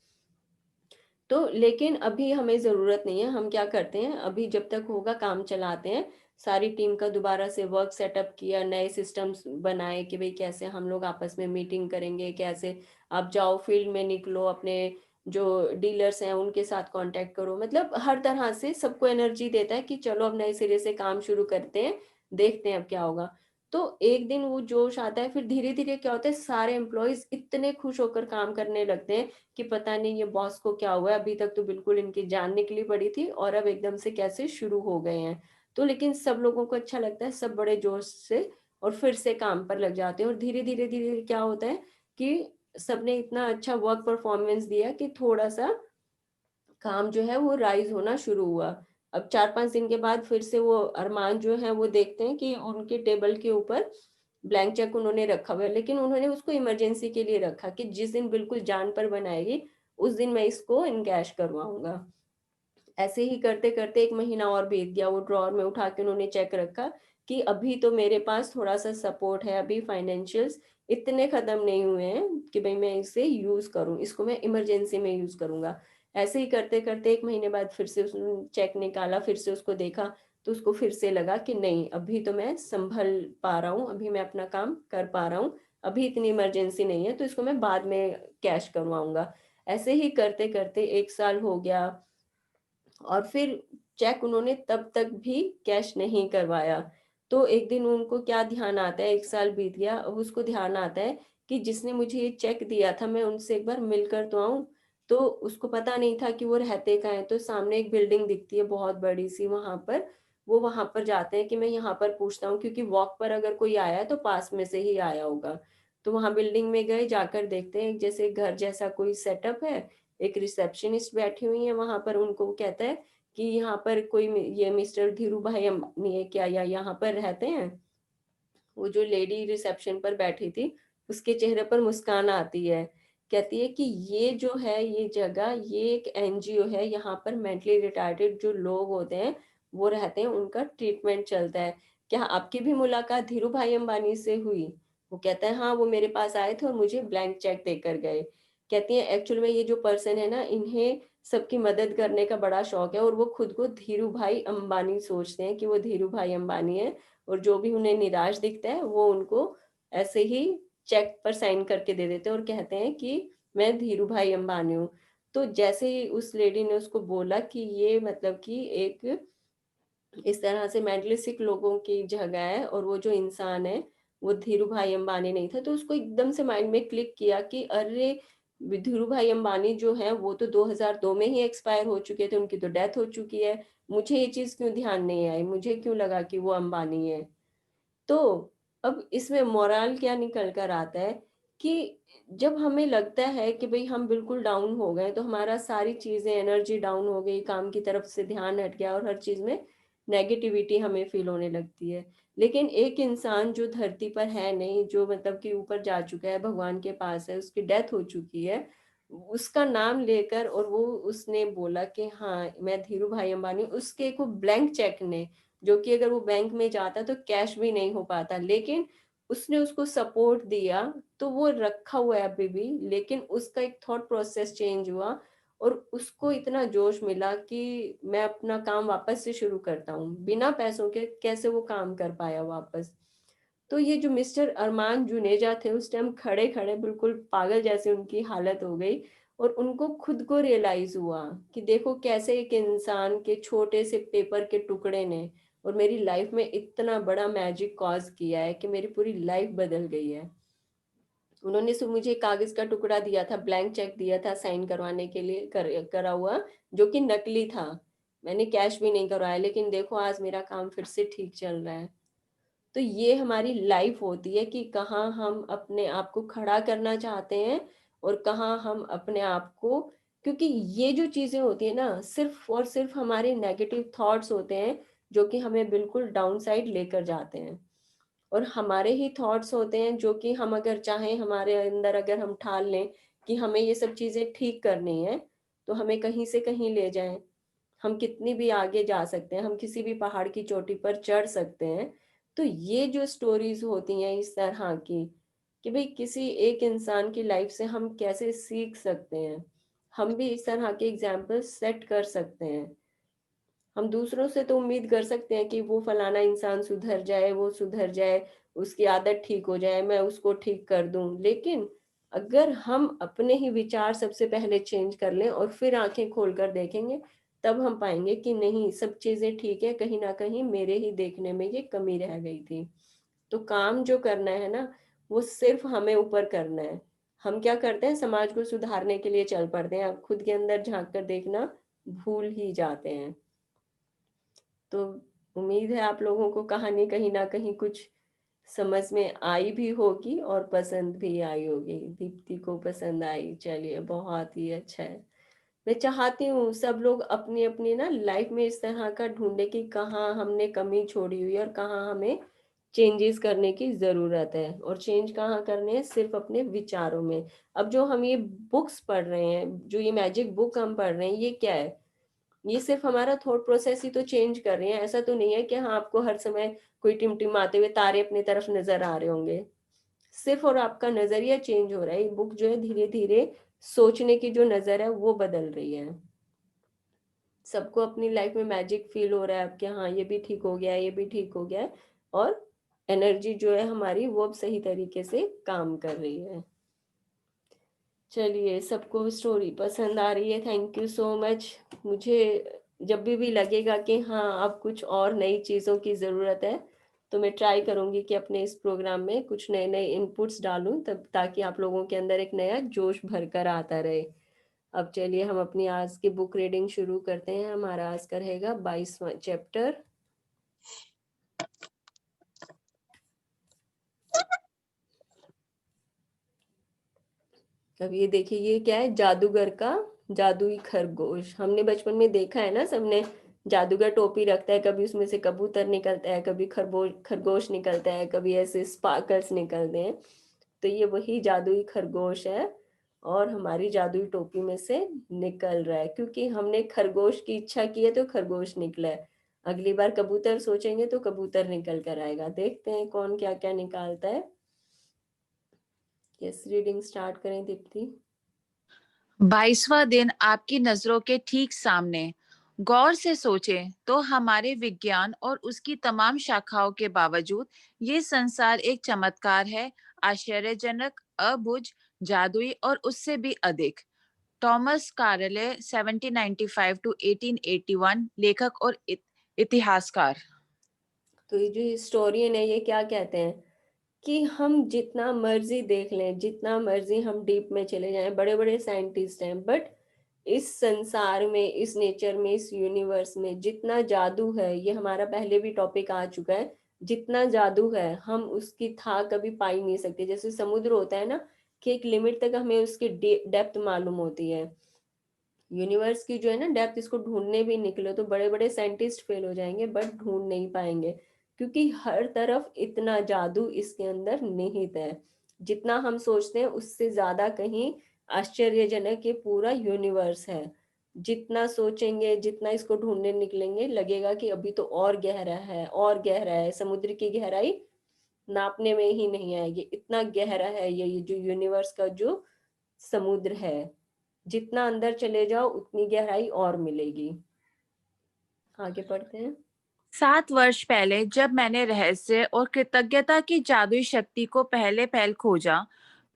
तो लेकिन अभी हमें ज़रूरत नहीं है, हम क्या करते हैं अभी जब तक होगा काम चलाते हैं, सारी टीम का दोबारा से वर्क सेटअप किया, नए सिस्टम्स बनाए कि भाई कैसे हम लोग आपस में मीटिंग करेंगे, कैसे आप जाओ फील्ड में निकलो, अपने जो डीलर्स हैं उनके साथ कांटेक्ट करो, मतलब हर तरह से सबको एनर्जी देता है कि चलो अब नए सिरे से काम शुरू करते हैं, देखते हैं अब क्या होगा। तो एक दिन वो जोश आता है, फिर धीरे धीरे क्या होता है सारे एम्प्लॉयज इतने खुश होकर काम करने लगते हैं कि पता नहीं ये बॉस को क्या हुआ है, अभी तक तो बिल्कुल इनकी जान निकली पड़ी थी और अब एकदम से कैसे शुरू हो गए हैं। तो लेकिन सब लोगों को अच्छा लगता है, सब बड़े जोश से और फिर से काम पर लग जाते हैं, और धीरे धीरे धीरे क्या होता है कि सबने इतना अच्छा वर्क परफॉर्मेंस दिया कि थोड़ा सा काम जो है वो राइज होना शुरू हुआ। अब 4-5 दिन के बाद फिर से वो अरमान जो है वो देखते हैं कि उनके टेबल के ऊपर ब्लैंक चेक उन्होंने रखा हुआ है, लेकिन उन्होंने उसको इमरजेंसी के लिए रखा कि जिस दिन बिल्कुल जान पर बनाएगी उस दिन मैं इसको इनकैश करवाऊंगा। ऐसे ही करते करते 1 महीना और बीत गया, वो ड्रॉअर में उठा के उन्होंने चेक रखा कि अभी तो मेरे पास थोड़ा सा सपोर्ट है, अभी फाइनेंशियल्स इतने खत्म नहीं हुए हैं कि भाई मैं इसे यूज करूं, इसको मैं इमरजेंसी में यूज करूंगा। ऐसे ही करते करते 1 महीने बाद फिर से उसने चेक निकाला, फिर से उसको देखा, तो उसको फिर से लगा कि नहीं अभी तो मैं संभल पा रहा हूँ, अभी मैं अपना काम कर पा रहा हूँ, अभी इतनी इमरजेंसी नहीं है, तो इसको मैं बाद में कैश करवाऊंगा। ऐसे ही करते करते 1 साल हो गया, और फिर चेक उन्होंने तब तक भी कैश नहीं करवाया। तो एक दिन उनको क्या ध्यान आता है, 1 साल बीत गया, अब उसको ध्यान आता है कि जिसने मुझे ये चेक दिया था मैं उनसे एक बार मिलकर तो आऊं। तो उसको पता नहीं था कि वो रहते कहाँ हैं, तो सामने एक बिल्डिंग दिखती है बहुत बड़ी सी, वहां पर वो वहां पर जाते हैं कि मैं यहाँ पर पूछता हूँ, क्योंकि वॉक पर अगर कोई आया है तो पास में से ही आया होगा। तो वहां बिल्डिंग में गए, जाकर देखते हैं जैसे घर जैसा कोई सेटअप है, एक रिसेप्शनिस्ट बैठी हुई है वहां पर, उनको वो कहता है कि यहाँ पर कोई ये मिस्टर धीरू भाई अम्बानी है क्या, या यहाँ पर रहते हैं। वो जो लेडी रिसेप्शन पर बैठी थी उसके चेहरे पर मुस्कान आती है, कहती है कि ये जो है ये जगह ये एक एनजीओ है, यहाँ पर मेंटली रिटार्डेड जो लोग होते हैं वो रहते हैं, उनका ट्रीटमेंट चलता है, क्या आपकी भी मुलाकात धीरू भाई अंबानी से हुई। वो कहता है हाँ वो मेरे पास आए थे और मुझे ब्लैंक चेक देकर गए। कहती है एक्चुअल में ये जो पर्सन है ना इन्हें सबकी मदद करने का बड़ा शौक है, और वो खुद को धीरू भाई अंबानी सोचते हैं कि वो धीरू भाई अंबानी है, और जो भी उन्हें निराश दिखता है वो उनको ऐसे ही चेक पर साइन करके दे देते हैं और कहते हैं कि मैं धीरू भाई अंबानी हूँ। तो जैसे ही उस लेडी ने उसको बोला कि ये मतलब कि एक इस तरह से मेंटली सिक लोगों की जगह है और वो जो इंसान है वो धीरू भाई अंबानी नहीं था, तो उसको एकदम से माइंड में क्लिक किया कि अरे धीरू भाई अंबानी जो है वो तो 2002 में ही एक्सपायर हो चुके थे, उनकी तो डेथ हो चुकी है, मुझे ये चीज क्यों ध्यान नहीं आई, मुझे क्यों लगा कि वो अंबानी है। तो अब इसमें मोरल क्या निकल कर आता है कि जब हमें लगता है कि भाई हम बिल्कुल डाउन हो गए, तो हमारा सारी चीजें एनर्जी डाउन हो गई, काम की तरफ से ध्यान हट गया और हर चीज में नेगेटिविटी हमें फील होने लगती है। लेकिन एक इंसान जो धरती पर है नहीं, जो मतलब कि ऊपर जा चुका है, भगवान के पास है, उसकी डेथ हो चुकी है, उसका नाम लेकर और वो उसने बोला कि हाँ मैं धीरू भाई अंबानी, उसके को ब्लैंक चेक ने, जो कि अगर वो बैंक में जाता तो कैश भी नहीं हो पाता, लेकिन उसने उसको सपोर्ट दिया, तो वो रखा हुआ है अभी भी, लेकिन उसका एक थॉट प्रोसेस चेंज हुआ और उसको इतना जोश मिला कि मैं अपना काम वापस से शुरू करता हूँ। बिना पैसों के कैसे वो काम कर पाया वापस। तो ये जो मिस्टर अरमान जुनेजा थे, उस टाइम खड़े-खड़े बिल्कुल पागल जैसे उनकी हालत हो गई और उनको खुद को रियलाइज़ हुआ कि देखो कैसे एक इंसान के छोटे से पेपर के टुकड़े ने और मेरी लाइफ में इतना बड़ा मैजिक कॉज़ किया है कि मेरी पूरी लाइफ बदल गई है। उन्होंने सिर्फ़ मुझे कागज़ का टुकड़ा दिया था, ब्लैंक चेक दिया था साइन करवाने के लिए करा हुआ, जो कि नकली था। मैंने कैश भी नहीं करवाया, लेकिन देखो आज मेरा काम फिर से ठीक चल रहा है। तो ये हमारी लाइफ होती है कि कहाँ हम अपने आप को खड़ा करना चाहते हैं और कहाँ हम अपने आप को, क्योंकि ये जो चीज़ें होती है ना, सिर्फ और सिर्फ हमारे नेगेटिव थॉट्स होते हैं जो कि हमें बिल्कुल डाउन साइड लेकर जाते हैं। और हमारे ही थॉट्स होते हैं जो कि हम अगर चाहें, हमारे अंदर अगर हम ठान लें कि हमें ये सब चीज़ें ठीक करनी है, तो हमें कहीं से कहीं ले जाएं। हम कितनी भी आगे जा सकते हैं, हम किसी भी पहाड़ की चोटी पर चढ़ सकते हैं। तो ये जो स्टोरीज होती हैं इस तरह की, कि भाई किसी एक इंसान की लाइफ से हम कैसे सीख सकते हैं, हम भी इस तरह के एग्जाम्पल सेट कर सकते हैं। हम दूसरों से तो उम्मीद कर सकते हैं कि वो फलाना इंसान सुधर जाए, वो सुधर जाए, उसकी आदत ठीक हो जाए, मैं उसको ठीक कर दूं, लेकिन अगर हम अपने ही विचार सबसे पहले चेंज कर लें और फिर आंखें खोलकर देखेंगे, तब हम पाएंगे कि नहीं, सब चीजें ठीक है, कहीं ना कहीं मेरे ही देखने में ये कमी रह गई थी। तो काम जो करना है ना, वो सिर्फ हमें ऊपर करना है। हम क्या करते हैं, समाज को सुधारने के लिए चल पड़ते हैं, अब खुद के अंदर झांक कर देखना भूल ही जाते हैं। तो उम्मीद है आप लोगों को कहानी कहीं ना कहीं कुछ समझ में आई भी होगी और पसंद भी आई होगी। दीप्ति को पसंद आई, चलिए बहुत ही अच्छा है। मैं चाहती हूँ सब लोग अपनी अपनी ना लाइफ में इस तरह का ढूंढे कि कहाँ हमने कमी छोड़ी हुई है और कहाँ हमें चेंजेस करने की ज़रूरत है। और चेंज कहाँ करने हैं, सिर्फ अपने विचारों में। अब जो हम ये बुक्स पढ़ रहे हैं, जो ये मैजिक बुक हम पढ़ रहे हैं, ये क्या है, ये सिर्फ हमारा थॉट प्रोसेस ही तो चेंज कर रही है। ऐसा तो नहीं है कि हाँ आपको हर समय कोई टिमटिमाते हुए तारे अपनी तरफ नजर आ रहे होंगे, सिर्फ और आपका नजरिया चेंज हो रहा है। ये बुक जो है धीरे धीरे सोचने की जो नजर है वो बदल रही है। सबको अपनी लाइफ में मैजिक फील हो रहा है अब कि हाँ ये भी ठीक हो गया है, ये भी ठीक हो गया है, और एनर्जी जो है हमारी वो अब सही तरीके से काम कर रही है। चलिए, सबको स्टोरी पसंद आ रही है, थैंक यू सो मच। मुझे जब भी लगेगा कि हाँ अब कुछ और नई चीज़ों की ज़रूरत है, तो मैं ट्राई करूँगी कि अपने इस प्रोग्राम में कुछ नए नए इनपुट्स डालूँ, तब ताकि आप लोगों के अंदर एक नया जोश भरकर आता रहे। अब चलिए हम अपनी आज की बुक रीडिंग शुरू करते हैं। हमारा आज का रहेगा 22वां चैप्टर। अब ये देखिए, ये क्या है, जादूगर का जादुई खरगोश। हमने बचपन में देखा है ना सबने, जादूगर टोपी रखता है, कभी उसमें से कबूतर निकलता है, कभी खरगोश खरगोश निकलता है, कभी ऐसे स्पार्कल्स निकलते हैं। तो ये वही जादुई खरगोश है और हमारी जादुई टोपी में से निकल रहा है, क्योंकि हमने खरगोश की इच्छा की है तो खरगोश निकला है। अगली बार कबूतर सोचेंगे तो कबूतर निकल कर आएगा। देखते हैं कौन क्या क्या निकालता है। यस, रीडिंग स्टार्ट करें दीप्ति। 22वां दिन आपकी नजरों के ठीक सामने। गौर से सोचें तो हमारे विज्ञान और उसकी तमाम शाखाओं के बावजूद ये संसार एक चमत्कार है, आश्चर्यजनक, अबुझ, जादुई और उससे भी अधिक। टॉमस कार्ले 1795 टू 1881, लेखक और इतिहासकार। तो ये जो हिस्टोरियन है, ये क्या कहते हैं कि हम जितना मर्जी देख लें, जितना मर्जी हम डीप में चले जाएं, बड़े बड़े साइंटिस्ट हैं, बट इस संसार में, इस नेचर में, इस यूनिवर्स में जितना जादू है, ये हमारा पहले भी टॉपिक आ चुका है, जितना जादू है हम उसकी था कभी पा ही नहीं सकते। जैसे समुद्र होता है ना, कि एक लिमिट तक हमें उसकी डेप्थ मालूम होती है। यूनिवर्स की जो है ना डेप्थ, इसको ढूंढने भी निकले तो बड़े बड़े साइंटिस्ट फेल हो जाएंगे, बट ढूंढ नहीं पाएंगे, क्योंकि हर तरफ इतना जादू इसके अंदर निहित है। जितना हम सोचते हैं उससे ज्यादा कहीं आश्चर्यजनक ये पूरा यूनिवर्स है। जितना सोचेंगे, जितना इसको ढूंढने निकलेंगे, लगेगा कि अभी तो और गहरा है, और गहरा है। समुद्र की गहराई नापने में ही नहीं आएगी, इतना गहरा है ये जो यूनिवर्स का जो समुद्र है। जितना अंदर चले जाओ उतनी गहराई और मिलेगी। आगे पढ़ते हैं। 7 वर्ष पहले जब मैंने रहस्य और कृतज्ञता की जादुई शक्ति को पहले पहल खोजा,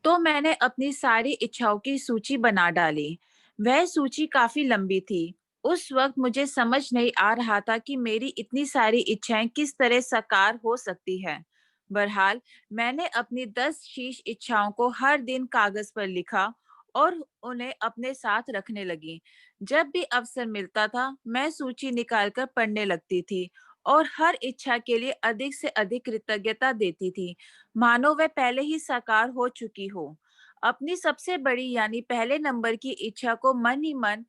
तो मैंने अपनी सारी इच्छाओं की सूची बना डाली। वह सूची काफी लंबी थी। उस वक्त मुझे समझ नहीं आ रहा था कि मेरी इतनी सारी इच्छाएं किस तरह साकार हो सकती है। बहरहाल, मैंने अपनी 10 शीर्ष इच्छाओं को हर दिन कागज पर लिखा और उन्हें अपने साथ रखने लगी। जब भी अवसर मिलता था, मैं सूची निकालकर पढ़ने लगती थी और हर इच्छा के लिए अधिक से अधिक कृतज्ञता देती थी, मानो वह पहले ही साकार हो चुकी हो। अपनी सबसे बड़ी यानी पहले नंबर की इच्छा को मन ही मन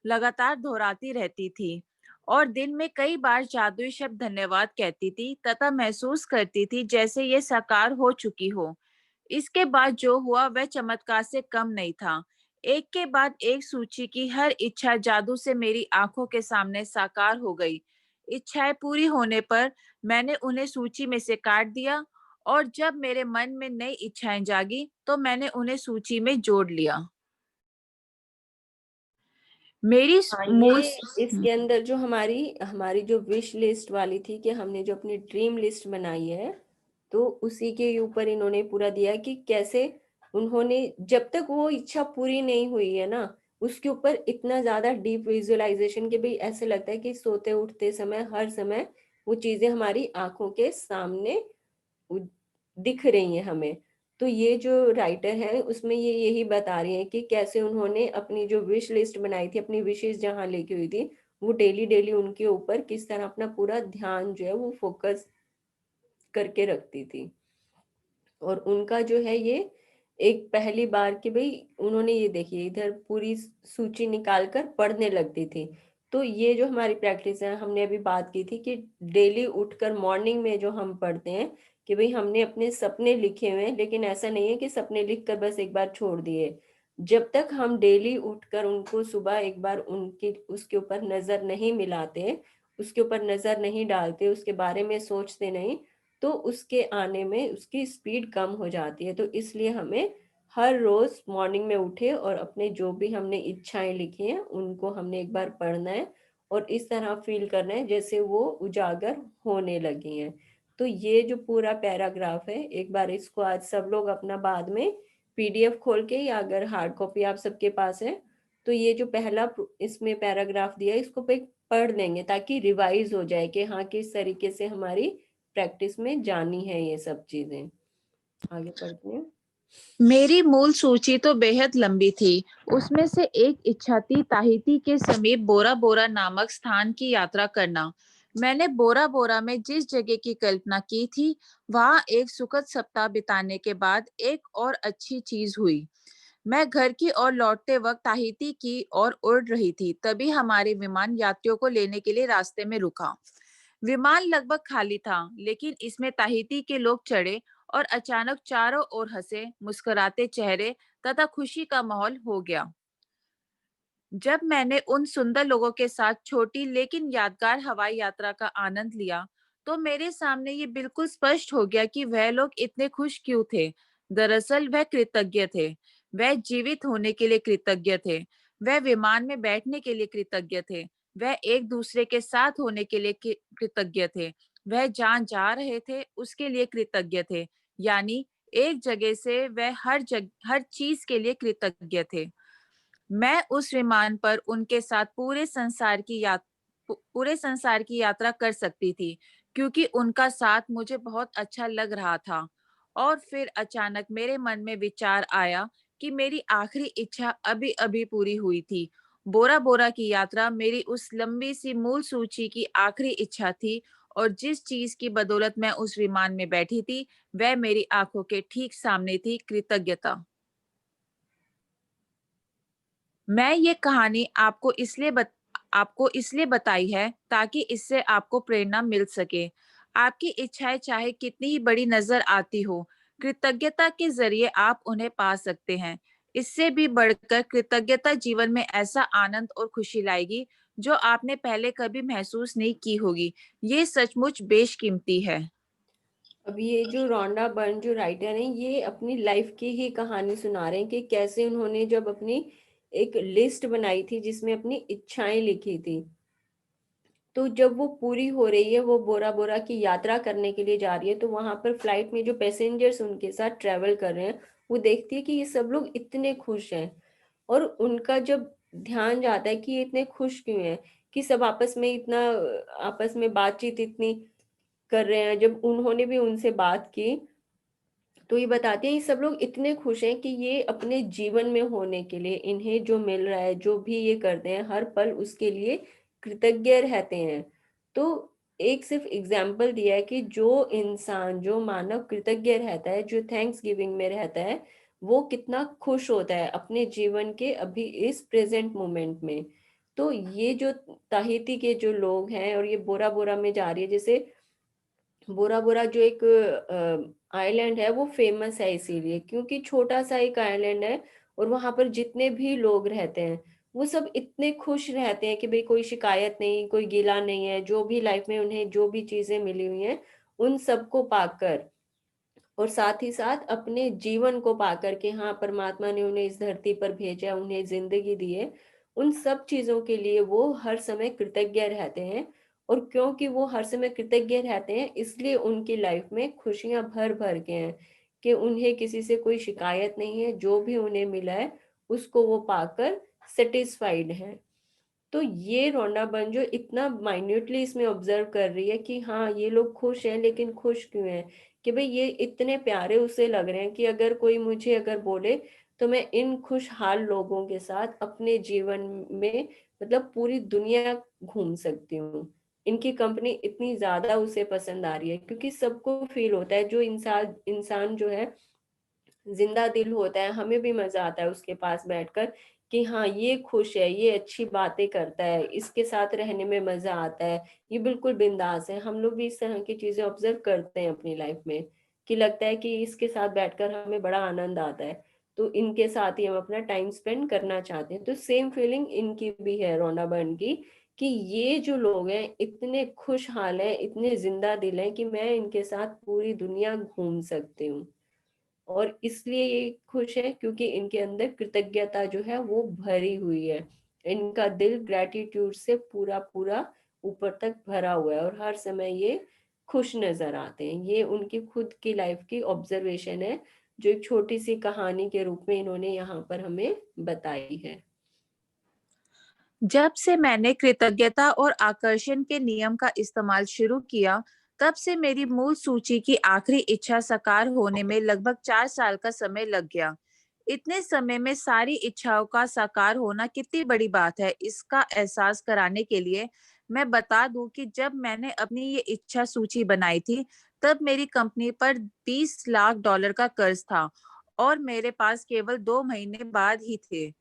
लगातार दोहराती रहती थी और दिन में कई बार जादुई शब्द धन्यवाद कहती थी तथा महसूस करती थी जैसे ये साकार हो चुकी हो। इसके बाद जो हुआ वह चमत्कार से कम नहीं था। एक के बाद एक सूची की हर इच्छा जादू से मेरी आंखों के सामने साकार हो गई। इच्छाएं पूरी होने पर मैंने उन्हें सूची में से काट दिया और जब मेरे मन में नई इच्छाएं जागी तो मैंने उन्हें सूची में जोड़ लिया। मेरी हाँ, मूल ये इसके अंदर जो हमारी हमारी जो विश लिस्ट वाली थी कि हमने जो अपनी ड्रीम लिस्ट बनाई है, तो उसी के ऊपर इन्होंने पूरा दिया कि कैसे उन्होंने जब तक वो इच्छा पूरी नहीं हुई है ना, उसके ऊपर इतना ज्यादा डीप विजुअलाइजेशन के भाई ऐसे लगता है कि सोते उठते समय हर समय वो चीजें हमारी आंखों के सामने दिख रही हैं हमें। तो ये जो राइटर है उसमें ये यही बता रही है कि कैसे उन्होंने अपनी जो विश लिस्ट बनाई थी, अपनी विशेष जहाँ लेके हुई थी, वो डेली डेली उनके ऊपर किस तरह अपना पूरा ध्यान जो है वो फोकस करके रखती थी। और उनका जो है ये एक पहली बार कि भाई उन्होंने ये देखिए इधर पूरी सूची निकाल कर पढ़ने लगती थी। तो ये जो हमारी प्रैक्टिस है, हमने अभी बात की थी कि डेली उठकर मॉर्निंग में जो हम पढ़ते हैं कि भाई हमने अपने सपने लिखे हुए हैं, लेकिन ऐसा नहीं है कि सपने लिख कर बस एक बार छोड़ दिए। जब तक हम डेली उठकर उनको सुबह एक बार उनकी उसके ऊपर नजर नहीं मिलाते, उसके ऊपर नजर नहीं डालते, उसके बारे में सोचते नहीं, तो उसके आने में उसकी स्पीड कम हो जाती है। तो इसलिए हमें हर रोज मॉर्निंग में उठे और अपने जो भी हमने इच्छाएं लिखी हैं उनको हमने एक बार पढ़ना है और इस तरह फील करना है जैसे वो उजागर होने लगी हैं। तो ये जो पूरा पैराग्राफ है, एक बार इसको आज सब लोग अपना बाद में पीडीएफ खोल के, या अगर हार्ड कॉपी आप सबके पास है तो ये जो पहला इसमें पैराग्राफ दिया है इसको पढ़ लेंगे ताकि रिवाइज हो जाए कि हाँ किस तरीके से हमारी प्रैक्टिस में जानी है ये सब चीजें। आगे पढ़ते हैं। मेरी मूल सूची तो बेहद लंबी थी। उसमें से एक इच्छा थी ताहिती के समीप बोरा बोरा नामक स्थान की यात्रा करना। मैंने बोरा बोरा में जिस जगह की कल्पना की थी, वहां एक सुखद सप्ताह बिताने के बाद एक और अच्छी चीज हुई। मैं घर की ओर लौटते वक्त ताहिती की ओर उड़ रही थी, तभी हमारे विमान यात्रियों को लेने के लिए रास्ते में रुका। विमान लगभग खाली था, लेकिन इसमें ताहिती के लोग चढ़े और अचानक चारों ओर हंसे मुस्कुराते चेहरे तथा खुशी का माहौल हो गया। जब मैंने उन सुंदर लोगों के साथ छोटी लेकिन यादगार हवाई यात्रा का आनंद लिया, तो मेरे सामने ये बिल्कुल स्पष्ट हो गया कि वह लोग इतने खुश क्यों थे। दरअसल वह कृतज्ञ थे। वह जीवित होने के लिए कृतज्ञ थे। वह विमान में बैठने के लिए कृतज्ञ थे। वह एक दूसरे के साथ होने के लिए कृतज्ञ थे। वह जहाँ जा रहे थे उसके लिए कृतज्ञ थे। यानी एक जगह से वह हर चीज के लिए कृतज्ञ थे। मैं उस विमान पर उनके साथ पूरे संसार की यात्रा कर सकती थी, क्योंकि उनका साथ मुझे बहुत अच्छा लग रहा था। और फिर अचानक मेरे मन में विचार आया कि मेरी आखिरी इच्छा अभी अभी पूरी हुई थी। बोरा बोरा की यात्रा मेरी उस लंबी सी मूल सूची की आखिरी इच्छा थी, और जिस चीज की बदौलत मैं उस विमान में बैठी थी, वह मेरी आंखों के ठीक सामने थी, कृतज्ञता। मैं ये कहानी आपको इसलिए बताई है ताकि इससे आपको प्रेरणा मिल सके। आपकी इच्छाएं चाहे कितनी ही बड़ी नजर आती हो, कृतज्ञता के जरिए आप उन्हें पा सकते हैं। इससे भी बढ़कर कृतज्ञता जीवन में ऐसा आनंद और खुशी लाएगी जो आपने पहले कभी महसूस नहीं की होगी। ये सचमुच बेशकीमती है। अब ये जो रोंडा बर्न जो राइटर हैं, ये अपनी लाइफ की ही कहानी सुना रहे हैं कि कैसे उन्होंने जब अपनी एक लिस्ट बनाई थी जिसमें अपनी इच्छाएं लिखी थी, तो जब वो पूरी हो रही है, वो बोरा बोरा की यात्रा करने के लिए जा रही है, तो वहां पर फ्लाइट में जो पैसेंजर्स उनके साथ ट्रेवल कर रहे हैं, वो देखती है कि ये सब लोग इतने खुश हैं। और उनका जब ध्यान जाता है कि ये इतने खुश क्यों हैं, कि सब आपस में इतना आपस में बातचीत इतनी कर रहे हैं, जब उन्होंने भी उनसे बात की, तो ये बताती है ये सब लोग इतने खुश हैं कि ये अपने जीवन में होने के लिए इन्हें जो मिल रहा है, जो भी ये करते हैं, हर पल उसके लिए कृतज्ञ रहते हैं। तो एक सिर्फ एग्जाम्पल दिया है कि जो इंसान, जो मानव कृतज्ञ रहता है, जो थैंक्स गिविंग में रहता है, वो कितना खुश होता है अपने जीवन के अभी इस प्रेजेंट मोमेंट में। तो ये जो ताहिती के जो लोग हैं, और ये बोरा बोरा में जा रही है, जैसे बोरा बोरा जो एक आइलैंड है, वो फेमस है इसीलिए क्योंकि छोटा सा एक आइलैंड है, और वहां पर जितने भी लोग रहते हैं, वो सब इतने खुश रहते हैं कि भाई कोई शिकायत नहीं, कोई गिला नहीं है, जो भी लाइफ में उन्हें जो भी चीजें मिली हुई हैं, उन सबको पाकर, और साथ ही साथ अपने जीवन को पाकर के, हाँ परमात्मा ने उन्हें इस धरती पर भेजा, उन्हें जिंदगी दी है, उन सब चीजों के लिए वो हर समय कृतज्ञ रहते हैं। और क्योंकि वो हर समय कृतज्ञ रहते हैं, इसलिए उनकी लाइफ में खुशियां भर भर के हैं, कि उन्हें किसी से कोई शिकायत नहीं है, जो भी उन्हें मिला है उसको वो पाकर सेटिस्फाइड है। तो ये रोंडा बंजो इतना माइन्यूटली इसमें ऑब्जर्व कर रही है कि हाँ ये लोग खुश हैं, लेकिन खुश क्यों हैं, कि भाई ये इतने प्यारे उसे लग रहे हैं कि अगर कोई मुझे अगर बोले, तो मैं इन खुशहाल लोगों के साथ अपने जीवन में, मतलब पूरी दुनिया घूम सकती हूँ। इनकी कंपनी इतनी ज्यादा उसे पसंद आ रही है, क्योंकि सबको फील होता है, जो इंसान इंसान जो है जिंदा दिल होता है, हमें भी मजा आता है उसके पास बैठकर, कि हाँ ये खुश है, ये अच्छी बातें करता है, इसके साथ रहने में मजा आता है, ये बिल्कुल बिंदास है। हम लोग भी इस तरह की चीजें ऑब्जर्व करते हैं अपनी लाइफ में, कि लगता है कि इसके साथ बैठकर हमें बड़ा आनंद आता है, तो इनके साथ ही हम अपना टाइम स्पेंड करना चाहते हैं। तो सेम फीलिंग इनकी भी है, रोना बर्न की, कि ये जो लोग हैं इतने खुशहाल हैं, इतने जिंदा दिल हैं, कि मैं इनके साथ पूरी दुनिया घूम सकती हूँ। और इसलिए ये खुश है क्योंकि इनके अंदर कृतज्ञता जो है वो भरी हुई है, इनका दिल ग्रेटिट्यूड से पूरा पूरा ऊपर तक भरा हुआ है, और हर समय ये खुश नजर आते हैं। ये उनकी खुद की लाइफ की ऑब्जर्वेशन है, जो एक छोटी सी कहानी के रूप में इन्होंने यहाँ पर हमें बताई है। जब से मैंने कृतज्ञता और आकर्षण के नियम का इस्तेमाल शुरू किया, तब से मेरी मूल सूची की आखिरी इच्छा साकार होने में लगभग 4 साल का समय लग गया। इतने समय में सारी इच्छाओं का साकार होना कितनी बड़ी बात है, इसका एहसास कराने के लिए मैं बता दूं कि जब मैंने अपनी ये इच्छा सूची बनाई थी, तब मेरी कंपनी पर $20 लाख का कर्ज था और मेरे पास केवल 2 महीने बाद ही थे।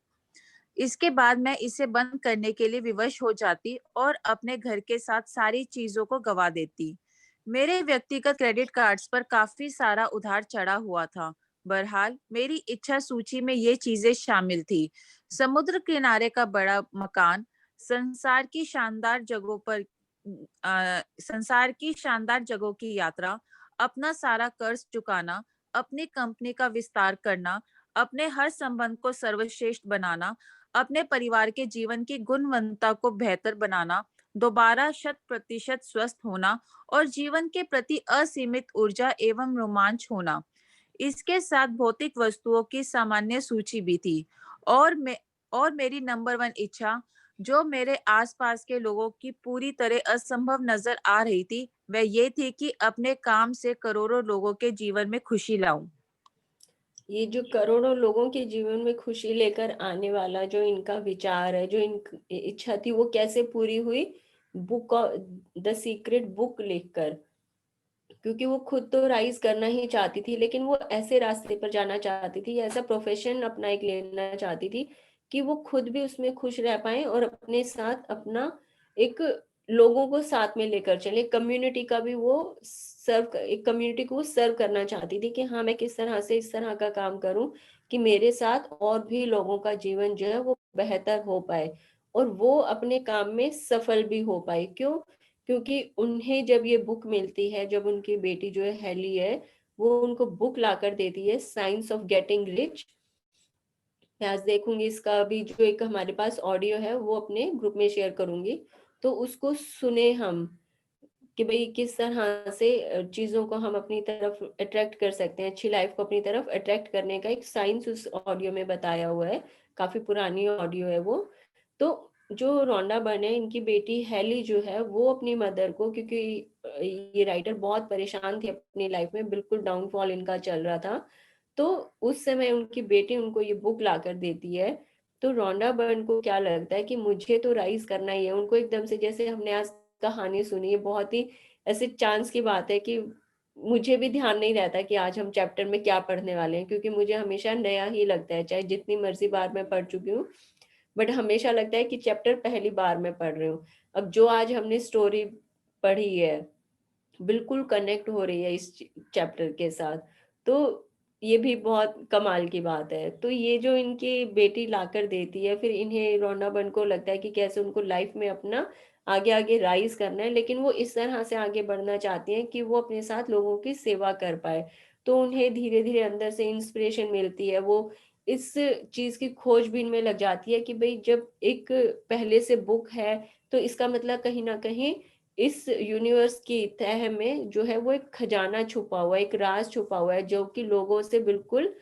इसके बाद मैं इसे बंद करने के लिए विवश हो जाती और अपने घर के साथ सारी चीजों को गवा देती। मेरे व्यक्तिगत क्रेडिट कार्ड्स पर काफी सारा उधार चढ़ा हुआ था। बहरहाल मेरी इच्छा सूची में ये चीजें शामिल थी: समुद्र किनारे का बड़ा मकान, संसार की शानदार जगहों पर संसार की शानदार जगहों की यात्रा, अपना सारा कर्ज चुकाना, अपनी कंपनी का विस्तार करना, अपने हर संबंध को सर्वश्रेष्ठ बनाना, अपने परिवार के जीवन की गुणवत्ता को बेहतर बनाना, दोबारा 100% स्वस्थ होना और जीवन के प्रति असीमित ऊर्जा एवं रोमांच होना। इसके साथ भौतिक वस्तुओं की सामान्य सूची भी थी। और मैं और मेरी नंबर 1 इच्छा, जो मेरे आसपास के लोगों की पूरी तरह असंभव नजर आ रही थी, वह ये थी कि अपने काम से करोड़ों लोगों के जीवन में खुशी लाऊं। ये जो करोड़ों लोगों के जीवन में खुशी लेकर आने वाला जो इनका विचार है, जो इच्छा थी, वो कैसे पूरी हुई? बुक, द सीक्रेट बुक लिखकर। क्योंकि वो खुद तो राइज करना ही चाहती थी, लेकिन वो ऐसे रास्ते पर जाना चाहती थी, ऐसा प्रोफेशन अपना एक लेना चाहती थी, कि वो खुद भी उसमें खुश रह पाए, और अपने साथ अपना एक लोगों को साथ में लेकर चले, कम्युनिटी का भी वो सर्व, एक कम्युनिटी को वो सर्व करना चाहती थी, कि हाँ मैं किस तरह से इस तरह का काम करूं कि मेरे साथ और भी लोगों का जीवन जो है वो बेहतर हो पाए, और वो अपने काम में सफल भी हो पाए। क्यों? क्योंकि उन्हें जब ये बुक मिलती है, जब उनकी बेटी जो है हेली है, वो उनको बुक लाकर देती है, साइंस ऑफ गेटिंग रिच। मैं आज देखूंगी इसका भी जो एक हमारे पास ऑडियो है वो अपने ग्रुप में शेयर करूंगी, तो उसको सुने हम कि भाई किस तरह से चीजों को हम अपनी तरफ अट्रैक्ट कर सकते हैं, अच्छी लाइफ को अपनी तरफ अट्रैक्ट करने का एक साइंस उस ऑडियो में बताया हुआ है। काफी पुरानी ऑडियो है वो। तो जो रोंडा बर्न है, इनकी बेटी हेली जो है, वो अपनी मदर को, क्योंकि ये राइटर बहुत परेशान थी अपनी लाइफ में, बिल्कुल डाउनफॉल इनका चल रहा था, तो उस समय उनकी बेटी उनको ये बुक ला कर देती है। तो रोंडा बर्न को क्या लगता है कि मुझे तो राइज करना ही है। उनको एकदम से, जैसे हमने आज कहानी सुनी है, बहुत ही ऐसे चांस की बात है कि मुझे भी ध्यान नहीं रहता कि आज हम चैप्टर में क्या पढ़ने वाले हैं, क्योंकि मुझे हमेशा नया ही लगता है, चाहे जितनी मर्जी बार मैं पढ़ चुकी हूँ, बट हमेशा लगता है कि चैप्टर पहली बार मैं पढ़ रही हूँ। अब जो आज हमने स्टोरी पढ़ी है, बिल्कुल कनेक्ट हो रही है इस चैप्टर के साथ, तो ये भी बहुत कमाल की बात है। तो ये जो इनकी बेटी लाकर देती है, फिर इन्हें, रोनाबन को लगता है कि कैसे उनको लाइफ में अपना आगे आगे राइज करना है, लेकिन वो इस तरह से आगे बढ़ना चाहती हैं कि वो अपने साथ लोगों की सेवा कर पाए। तो उन्हें धीरे धीरे अंदर से इंस्पिरेशन मिलती है, वो इस चीज की खोजबीन में लग जाती है कि भाई जब एक पहले से बुक है, तो इसका मतलब कहीं ना कहीं इस यूनिवर्स की तह में जो है वो एक खजाना छुपा हुआ है, एक राज छुपा हुआ है, जो कि लोगों से बिल्कुल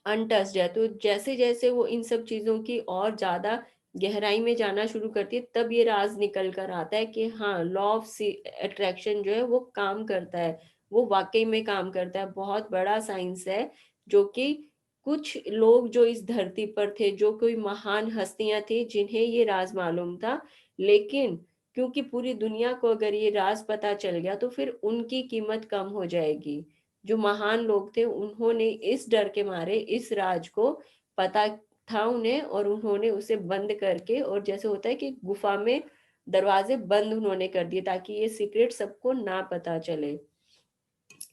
अनटच्ड है। तो जैसे जैसे वो इन सब चीजों की और ज्यादा गहराई में जाना शुरू करती है, तब ये राज निकल कर आता है कि हाँ, लॉ ऑफ अट्रैक्शन जो है वो काम करता है, वो वाकई में काम करता है। बहुत बड़ा साइंस है, जो कि कुछ लोग जो इस धरती पर थे, जो कोई महान हस्तियां थी, जिन्हें ये राज मालूम था, लेकिन क्योंकि पूरी दुनिया को अगर ये राज पता चल गया, तो फिर उनकी कीमत कम हो जाएगी। जो महान लोग थे, उन्होंने इस डर के मारे इस राज को, पता था उन्हें, और उन्होंने उसे बंद करके, और जैसे होता है कि गुफा में दरवाजे बंद उन्होंने कर दिए ताकि ये सीक्रेट सबको ना पता चले।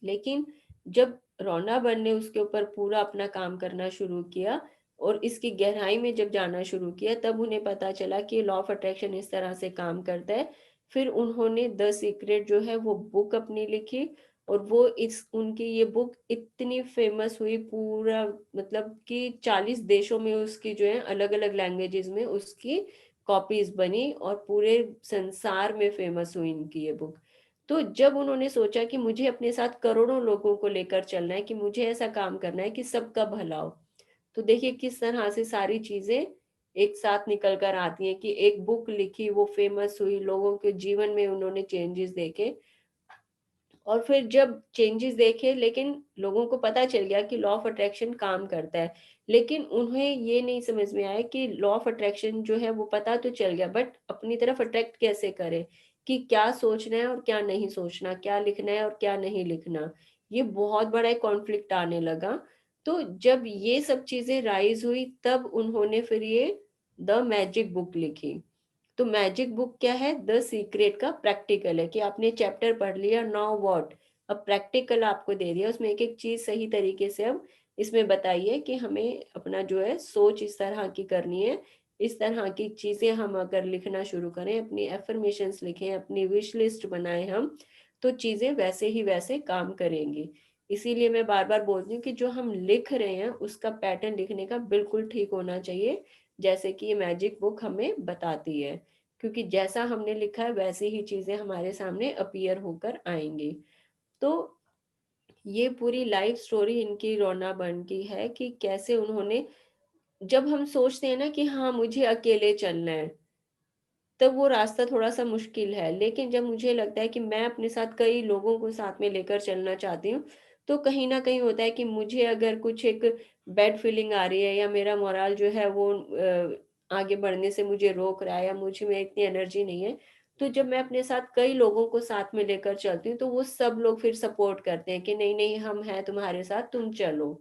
लेकिन जब रोना बन ने उसके ऊपर पूरा अपना काम करना शुरू किया और इसकी गहराई में जब जाना शुरू किया, तब उन्हें पता चला कि लॉ ऑफ अट्रैक्शन इस तरह से काम करता है। फिर उन्होंने द सीक्रेट जो है वो बुक अपनी लिखी, और वो इस उनकी ये बुक इतनी फेमस हुई, पूरा मतलब कि 40 देशों में उसकी जो है अलग अलग लैंग्वेजेस में उसकी कॉपीज बनी, और पूरे संसार में फेमस हुई इनकी ये बुक। तो जब उन्होंने सोचा कि मुझे अपने साथ करोड़ों लोगों को लेकर चलना है, कि मुझे ऐसा काम करना है कि सबका भला हो, तो देखिए किस तरह से सारी चीजें एक साथ निकल कर आती हैं कि एक बुक लिखी, वो फेमस हुई, लोगों के जीवन में उन्होंने चेंजेस देखे, और फिर जब चेंजेस देखे, लेकिन लोगों को पता चल गया कि लॉ ऑफ अट्रैक्शन काम करता है, लेकिन उन्हें ये नहीं समझ में आया कि लॉ ऑफ अट्रैक्शन जो है वो पता तो चल गया, बट अपनी तरफ अट्रैक्ट कैसे करें, कि क्या सोचना है और क्या नहीं सोचना, क्या लिखना है और क्या नहीं लिखना। ये बहुत बड़ा एक कॉन्फ्लिक्ट आने लगा। तो जब ये सब चीजें राइज हुई, तब उन्होंने फिर ये द मैजिक बुक लिखी। तो मैजिक बुक क्या है? द सीक्रेट का प्रैक्टिकल है, कि आपने चैप्टर पढ़ लिया, नाउ व्हाट, अब प्रैक्टिकल आपको दे दिया, उसमें एक एक चीज सही तरीके से अब इसमें बताइए कि हमें अपना जो है सोच इस तरह की करनी है, इस तरह की चीजें हम अगर लिखना शुरू करें, अपनी एफर्मेशंस लिखें, अपनी विश लिस्ट बनाएं हम, तो चीजें वैसे ही वैसे काम करेंगी। इसीलिए मैं बार बार बोलती हूँ कि जो हम लिख रहे हैं उसका पैटर्न लिखने का बिल्कुल ठीक होना चाहिए, जैसे कि ये मैजिक बुक हमें बताती है, क्योंकि जैसा हमने लिखा है वैसे ही चीजें हमारे सामने अपीयर होकर आएंगी। तो ये पूरी लाइफ स्टोरी इनकी रोना बन की है, कि कैसे उन्होंने, जब हम सोचते हैं ना कि हाँ मुझे अकेले चलना है, तब वो रास्ता थोड़ा-सा मुश्किल है। लेकिन जब मुझे लगता है कि मैं अपने साथ कई लोगों को साथ में लेकर चलना चाहती हूँ, तो कहीं न कहीं होता है कि मुझे अगर कुछ एक बैड फीलिंग आ रही है, या मेरा मोरल जो है वो आगे बढ़ने से मुझे रोक रहा है, या मुझ में इतनी एनर्जी नहीं है, तो जब मैं अपने साथ कई लोगों को साथ में लेकर चलती हूँ, तो वो सब लोग फिर सपोर्ट करते हैं कि नहीं, नहीं हम हैं तुम्हारे साथ, तुम चलो।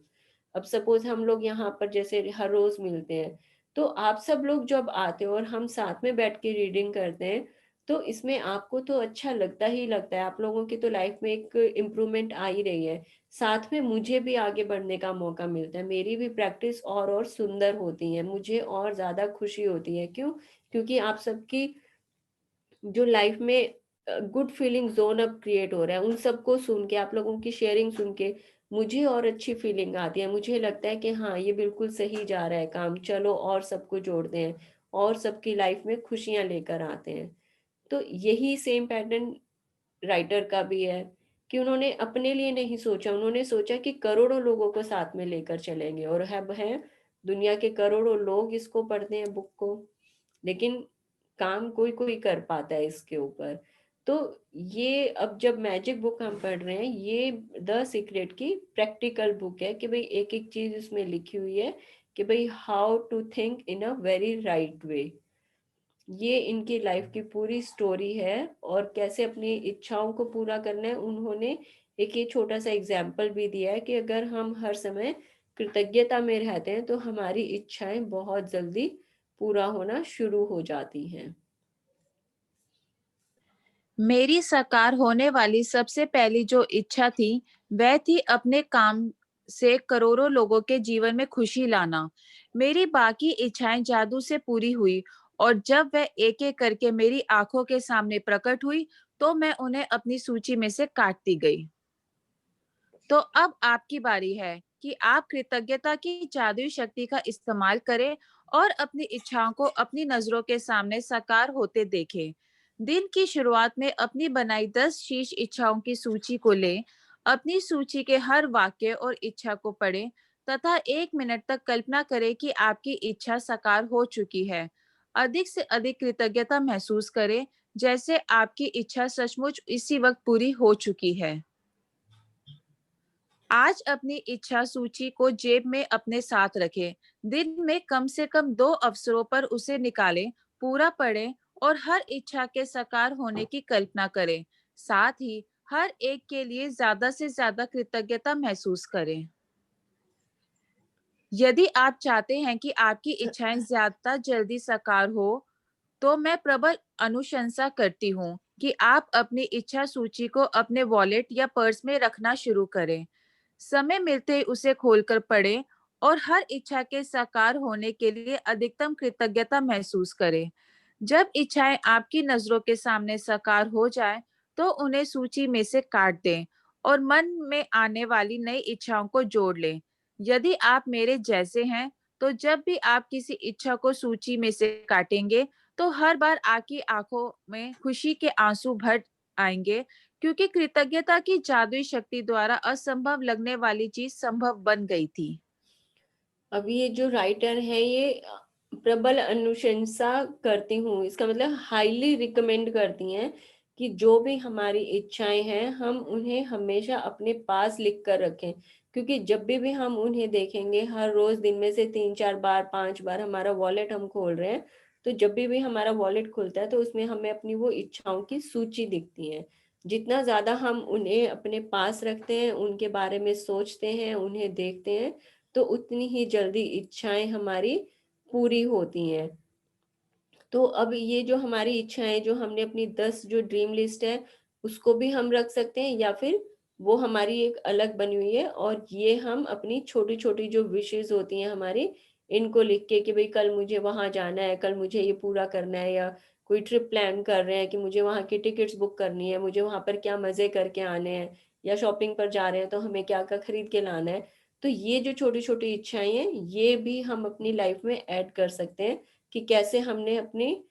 अब सपोज़ हम लोग यहाँ पर जैसे हर रोज़ मिलते हैं, तो आप सब लोग जब आते हो और हम साथ में बैठ के रीडिंग करते हैं, तो इसमें आपको तो अच्छा लगता ही लगता है, आप लोगों की तो लाइफ में एक इम्प्रूवमेंट आ ही रही है। साथ में मुझे भी आगे बढ़ने का मौका मिलता है, मेरी भी प्रैक्टिस और सुंदर होती है, मुझे और ज़्यादा खुशी होती है। क्यों? क्योंकि आप सबकी जो लाइफ में गुड फीलिंग ज़ोन अब क्रिएट हो रहा है, उन सबको सुन के, आप लोगों की शेयरिंग सुन के मुझे और अच्छी फीलिंग आती है। मुझे लगता है कि हाँ, ये बिल्कुल सही जा रहा है काम, चलो और सबको जोड़ते हैं और सबकी लाइफ में खुशियाँ लेकर आते हैं। तो यही सेम पैटर्न राइटर का भी है कि उन्होंने अपने लिए नहीं सोचा, उन्होंने सोचा कि करोड़ों लोगों को साथ में लेकर चलेंगे, और अब है दुनिया के करोड़ों लोग इसको पढ़ते हैं बुक को, लेकिन काम कोई कोई कर पाता है इसके ऊपर। तो ये अब जब मैजिक बुक हम पढ़ रहे हैं, ये द सीक्रेट की प्रैक्टिकल बुक है कि भाई एक एक चीज उसमें लिखी हुई है कि भाई how to think in a very right way. ये इनकी लाइफ की पूरी स्टोरी है, और कैसे अपनी इच्छाओं को पूरा करना है। उन्होंने एक ये छोटा सा एग्जाम्पल भी दिया है कि अगर हम हर समय कृतज्ञता में रहते हैं तो हमारी इच्छाएं बहुत जल्दी पूरा होना शुरू हो जाती हैं। मेरी साकार होने वाली सबसे पहली जो इच्छा थी वह थी अपने काम से करोड़ों लोगों के जीवन में खुशी लाना। मेरी बाकी इच्छाएं जादू से पूरी हुई, और जब वह एक एक करके मेरी आंखों के सामने प्रकट हुई तो मैं उन्हें अपनी सूची में से काटती गई। तो अब आपकी बारी है कि आप कृतज्ञता की जादुई शक्ति का इस्तेमाल करें और अपनी इच्छाओं को अपनी नजरों के सामने साकार होते देखें। दिन की शुरुआत में अपनी बनाई 10 शीर्ष इच्छाओं की सूची को लें, अपनी सूची के हर वाक्य और इच्छा को पढ़ें तथा 1 मिनट तक कल्पना करें कि आपकी इच्छा साकार हो चुकी है। अधिक से अधिक कृतज्ञता महसूस करें, जैसे आपकी इच्छा सचमुच इसी वक्त पूरी हो चुकी है। आज अपनी इच्छा सूची को जेब में अपने साथ रखें। दिन में कम से कम 2 अवसरों पर उसे निकालें, पूरा पढ़ें और हर इच्छा के साकार होने की कल्पना करें। साथ ही हर एक के लिए ज्यादा से ज्यादा कृतज्ञता महसूस करें। यदि आप चाहते हैं कि आपकी इच्छाएं ज्यादा जल्दी साकार हो, तो मैं प्रबल अनुशंसा करती हूँ कि आप अपनी इच्छा सूची को अपने वॉलेट या पर्स में रखना शुरू करें। समय मिलते ही उसे खोलकर पढ़ें और हर इच्छा के साकार होने के लिए अधिकतम कृतज्ञता महसूस करें। जब इच्छाएं आपकी नजरों के सामने साकार हो जाए, तो उन्हें सूची में से काट दें और मन में आने वाली नई इच्छाओं को जोड़ लें। यदि आप मेरे जैसे हैं, तो जब भी आप किसी इच्छा को सूची में से काटेंगे, तो हर बार आपकी आंखों में खुशी के आंसू भर आएंगे, क्योंकि कृतज्ञता की जादुई शक्ति द्वारा असंभव लगने वाली चीज संभव बन गई थी। अब ये जो राइटर है ये प्रबल अनुशंसा करती हूँ, इसका मतलब हाईली रिकमेंड करती हैं कि जो भी हमारी इच्छाएं हैं हम उन्हें हमेशा अपने पास लिख कर रखें, क्योंकि जब भी हम उन्हें देखेंगे, हर रोज दिन में से 3 4 बार 5 बार हमारा वॉलेट हम खोल रहे हैं, तो जब भी हमारा वॉलेट खुलता है तो उसमें हमें अपनी वो इच्छाओं की सूची दिखती है। जितना ज्यादा हम उन्हें अपने पास रखते हैं, उनके बारे में सोचते हैं, उन्हें देखते हैं, तो उतनी ही जल्दी इच्छाएं हमारी पूरी होती हैं। तो अब ये जो हमारी इच्छाएं, जो हमने अपनी 10 जो ड्रीम लिस्ट है उसको भी हम रख सकते हैं, या फिर वो हमारी एक अलग बनी हुई है, और ये हम अपनी छोटी छोटी जो विशेष होती हैं हमारी, इनको लिख के कि भाई कल मुझे वहां जाना है, कल मुझे ये पूरा करना है, या कोई ट्रिप प्लान कर रहे हैं कि मुझे वहां की टिकट्स बुक करनी है, मुझे वहां पर क्या मजे करके आने हैं, या शॉपिंग पर जा रहे हैं तो हमें क्या क्या खरीद के लाना है। तो ये जो छोटी छोटी इच्छाएं हैं ये भी हम अपनी लाइफ में ऐड कर सकते हैं कि कैसे हमने अपनी,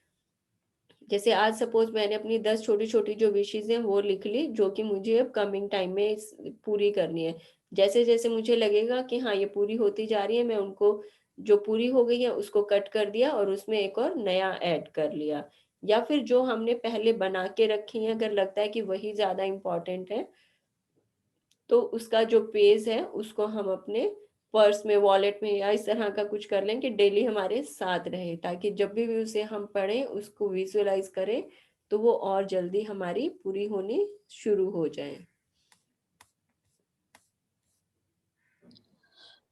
जैसे आज सपोज मैंने अपनी 10 छोटी छोटी जो विशेष हैं वो लिख ली, जो कि मुझे अब कमिंग टाइम में पूरी करनी है। जैसे जैसे मुझे लगेगा कि हाँ ये पूरी होती जा रही है, मैं उनको, जो पूरी हो गई है उसको कट कर दिया और उसमें एक और नया ऐड कर लिया। या फिर जो हमने पहले बना के रखी है, अगर लगता है कि वही ज्यादा इम्पोर्टेंट है, तो उसका जो पेज है उसको हम अपने पर्स में, वॉलेट में, या इस तरह का कुछ कर लें कि डेली हमारे साथ रहे, ताकि जब भी उसे हम पढ़ें, उसको विजुअलाइज करें, तो वो और जल्दी हमारी पूरी होनी शुरू हो जाए।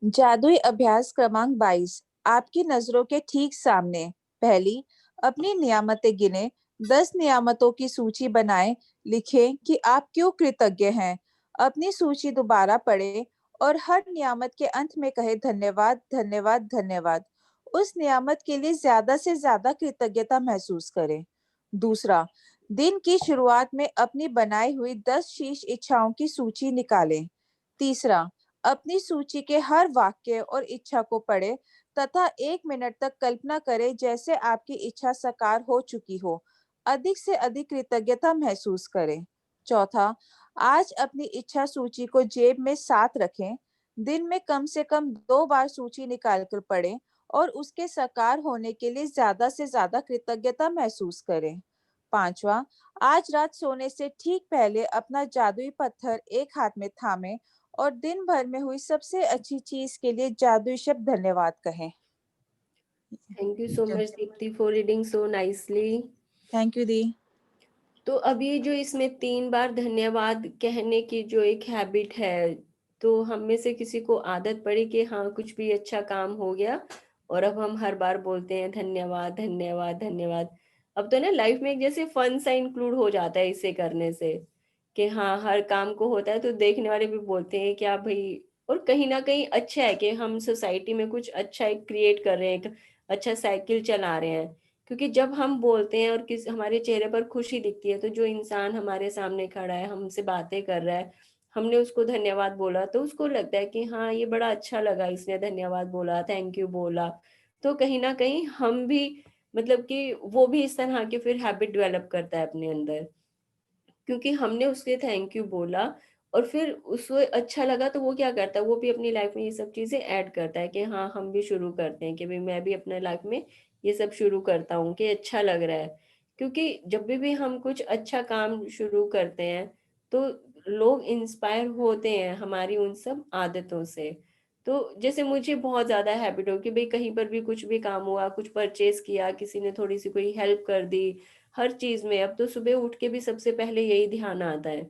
जादुई अभ्यास क्रमांक 22 आपकी नजरों के ठीक सामने। पहली, अपनी नियामतें गिने। 10 नियामतों की सूची बनाएं। लिखें कि आप क्यों कृतज्ञ हैं। अपनी सूची दोबारा पढ़ें और हर नियामत के अंत में कहे धन्यवाद धन्यवाद धन्यवाद। उस नियामत के लिए ज्यादा से ज्यादा कृतज्ञता महसूस करें। दूसरा, दिन की शुरुआत में अपनी बनाई हुई 10 शीर्ष इच्छाओं की सूची निकालें। तीसरा, अपनी सूची के हर वाक्य और इच्छा को पढ़ें तथा 1 मिनट तक कल्पना करें जैसे आपकी इच्छा साकार हो चुकी हो। अधिक से अधिक कृतज्ञता महसूस करें। चौथा, आज अपनी इच्छा सूची को जेब में साथ रखें। दिन में कम से कम 2 बार सूची निकालकर पढ़ें और उसके साकार होने के लिए ज्यादा से ज्यादा कृतज्ञता महसूस करें। पांचवा, आज रात सोने से ठीक पहले अपना जादुई पत्थर एक हाथ में थामें और दिन भर में हुई सबसे अच्छी चीज के लिए जादुई शब्द धन्यवाद कहें। Thank you so much Deepti for reading so nicely. Thank you दी। तो अभी जो इसमें 3 बार धन्यवाद कहने की जो एक हैबिट है, तो हम में से किसी को आदत पड़ी कि हाँ कुछ भी अच्छा काम हो गया और अब हम हर बार बोलते हैं धन्यवाद धन्यवाद धन्यवाद। अब तो ना लाइफ में एक जैसे फन सा इंक्लूड हो जाता है इसे करने से, कि हाँ हर काम को होता है तो देखने वाले भी बोलते हैं क्या भाई। और कहीं ना कहीं अच्छा है कि हम सोसाइटी में कुछ अच्छा एक क्रिएट कर रहे हैं, एक अच्छा साइकिल चला रहे हैं। क्योंकि जब हम बोलते हैं और किस हमारे चेहरे पर खुशी दिखती है, तो जो इंसान हमारे सामने खड़ा है हमसे बातें कर रहा है, हमने उसको धन्यवाद बोला तो उसको लगता है कि हाँ ये बड़ा अच्छा लगा, इसने धन्यवाद बोला, थैंक यू बोला। तो कहीं ना कहीं हम भी मतलब कि वो भी इस तरह की फिर हैबिट डेवलप करता है अपने अंदर, क्योंकि हमने उसके थैंक यू बोला और फिर उसको अच्छा लगा तो वो क्या करता है, वो भी अपनी लाइफ में ये सब चीजें ऐड करता है कि हाँ हम भी शुरू करते हैं कि भाई मैं भी अपने लाइफ में ये सब शुरू करता हूँ कि अच्छा लग रहा है। क्योंकि जब भी हम कुछ अच्छा काम शुरू करते हैं तो लोग इंस्पायर होते हैं हमारी उन सब आदतों से। तो जैसे मुझे बहुत ज्यादा हैबिट हो कि भाई कहीं पर भी कुछ भी काम हुआ, कुछ परचेज किया, किसी ने थोड़ी सी कोई हेल्प कर दी, हर चीज में अब तो सुबह उठ के भी सबसे पहले यही ध्यान आता है।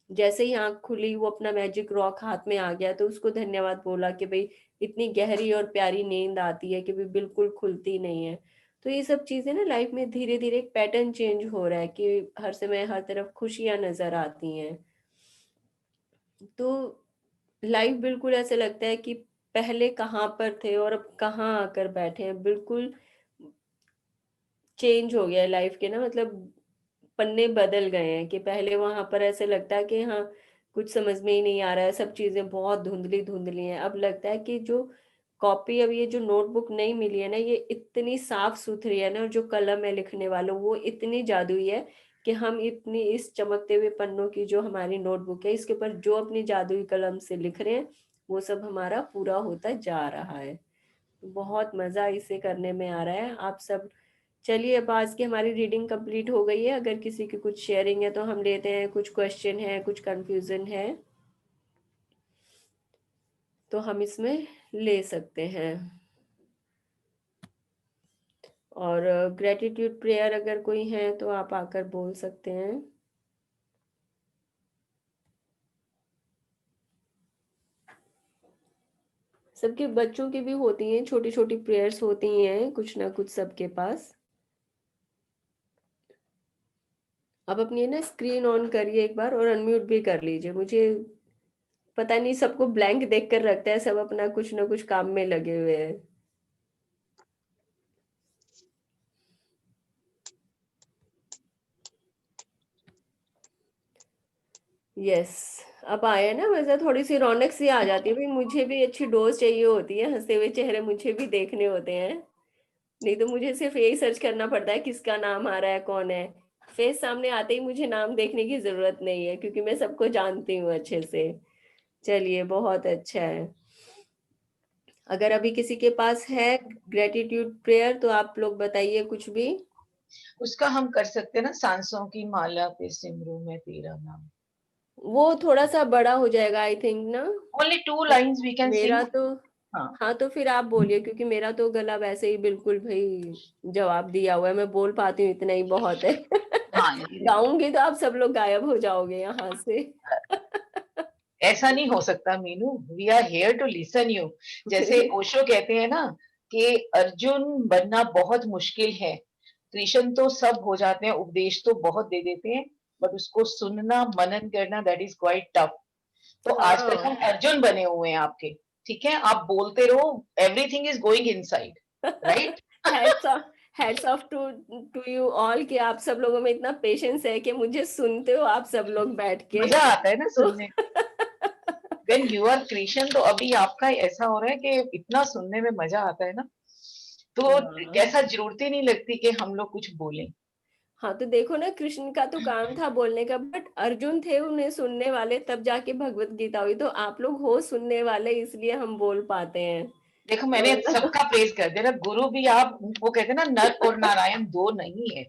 जैसे ही आंख खुली वो अपना मैजिक रॉक हाथ में आ गया तो उसको धन्यवाद बोला कि भाई इतनी गहरी और प्यारी नींद आती है कि भाई बिल्कुल खुलती नहीं है। तो ये सब चीजें ना लाइफ में धीरे धीरे एक पैटर्न चेंज हो रहा है कि हर समय हर तरफ खुशियां नजर आती हैं। तो लाइफ बिल्कुल ऐसे लगता है कि पहले कहाँ पर थे और अब कहाँ आकर बैठे हैं, बिल्कुल चेंज हो गया है लाइफ के ना, मतलब पन्ने बदल गए हैं कि पहले वहां पर ऐसे लगता है कि हाँ कुछ समझ में ही नहीं आ रहा है, सब चीजें बहुत धुंधली धुंधली हैं। अब लगता है कि जो कॉपी, अब ये जो नोटबुक नहीं मिली है ना, ये इतनी साफ सुथरी है ना, और जो कलम है लिखने वालों वो इतनी जादुई है कि हम इतनी इस चमकते हुए पन्नों की जो हमारी नोटबुक है इसके ऊपर जो अपनी जादुई कलम से लिख रहे हैं वो सब हमारा पूरा होता जा रहा है। बहुत मजा इसे करने में आ रहा है। आप सब चलिए, अब आज की हमारी रीडिंग कंप्लीट हो गई है। अगर किसी की कुछ शेयरिंग है तो हम लेते हैं, कुछ क्वेश्चन है, कुछ कंफ्यूजन है तो हम इसमें ले सकते हैं। और ग्रेटिट्यूड प्रेयर अगर कोई है तो आप आकर बोल सकते हैं। सबके बच्चों की भी होती हैं, छोटी छोटी प्रेयर्स होती हैं कुछ ना कुछ सबके पास। आप अपनी ना स्क्रीन ऑन करिए एक बार और अनम्यूट भी कर लीजिए। मुझे पता नहीं सबको ब्लैंक देख कर रखता है, सब अपना कुछ ना कुछ काम में लगे हुए हैं। यस, अब आया ना मजा, थोड़ी सी रौनक सी आ जाती है। भाई मुझे भी अच्छी डोज चाहिए होती है, हंसते हुए चेहरे मुझे भी देखने होते हैं। नहीं तो मुझे सिर्फ यही सर्च करना पड़ता है किसका नाम आ रहा है, कौन है। फेस सामने आते ही मुझे नाम देखने की जरूरत नहीं है क्योंकि मैं सबको जानती हूँ अच्छे से। चलिए बहुत अच्छा है। अगर अभी किसी के पास है ग्रेटिट्यूड प्रेयर तो आप लोग बताइए कुछ भी। उसका हम कर सकते हैं ना, सांसों की माला पे सिमरू में तेरा नाम। वो थोड़ा सा बड़ा हो जाएगा आई थिंक ना। Only 2 lines we can मेरा sing. तो, हाँ हाँ तो फिर आप बोलिए क्योंकि मेरा तो गला वैसे ही बिल्कुल भाई जवाब दिया हुआ है, मैं बोल पाती हूँ इतना ही बहुत है। हाँ, गाऊंगी तो आप सब लोग गायब हो जाओगे यहाँ से। ऐसा नहीं हो सकता Meenu, we are here to listen you. जैसे ओशो कहते हैं ना कि अर्जुन बनना बहुत मुश्किल है, कृष्ण तो सब हो जाते हैं, उपदेश तो बहुत दे देते हैं, बट उसको सुनना मनन करना दैट इज क्वाइट टफ। तो आज तक हाँ। हम अर्जुन बने हुए हैं ठीक है, आप बोलते रहो, everything is going inside, right. Hats off, hats off to you all कि आप सब लोगों में इतना पेशेंस है कि मुझे सुनते हो आप सब लोग बैठ के। मजा आता है ना तो सुनने। When you are Christian, तो अभी आपका ऐसा हो रहा है कि इतना सुनने में मजा आता है ना, तो हाँ ऐसा जरूरत ही नहीं लगती कि हम लोग कुछ बोलें। हाँ, तो देखो ना, कृष्ण का तो काम था बोलने का, बट अर्जुन थे उन्हें सुनने वाले, तब जाके भगवत गीता हुई। तो आप लोग हो सुनने वाले, इसलिए हम बोल पाते हैं, देखो मैंने वरना तो सबका प्रेज कर दिया ना, गुरु भी आप, वो कहते हैं ना नर और नारायण दो नहीं है,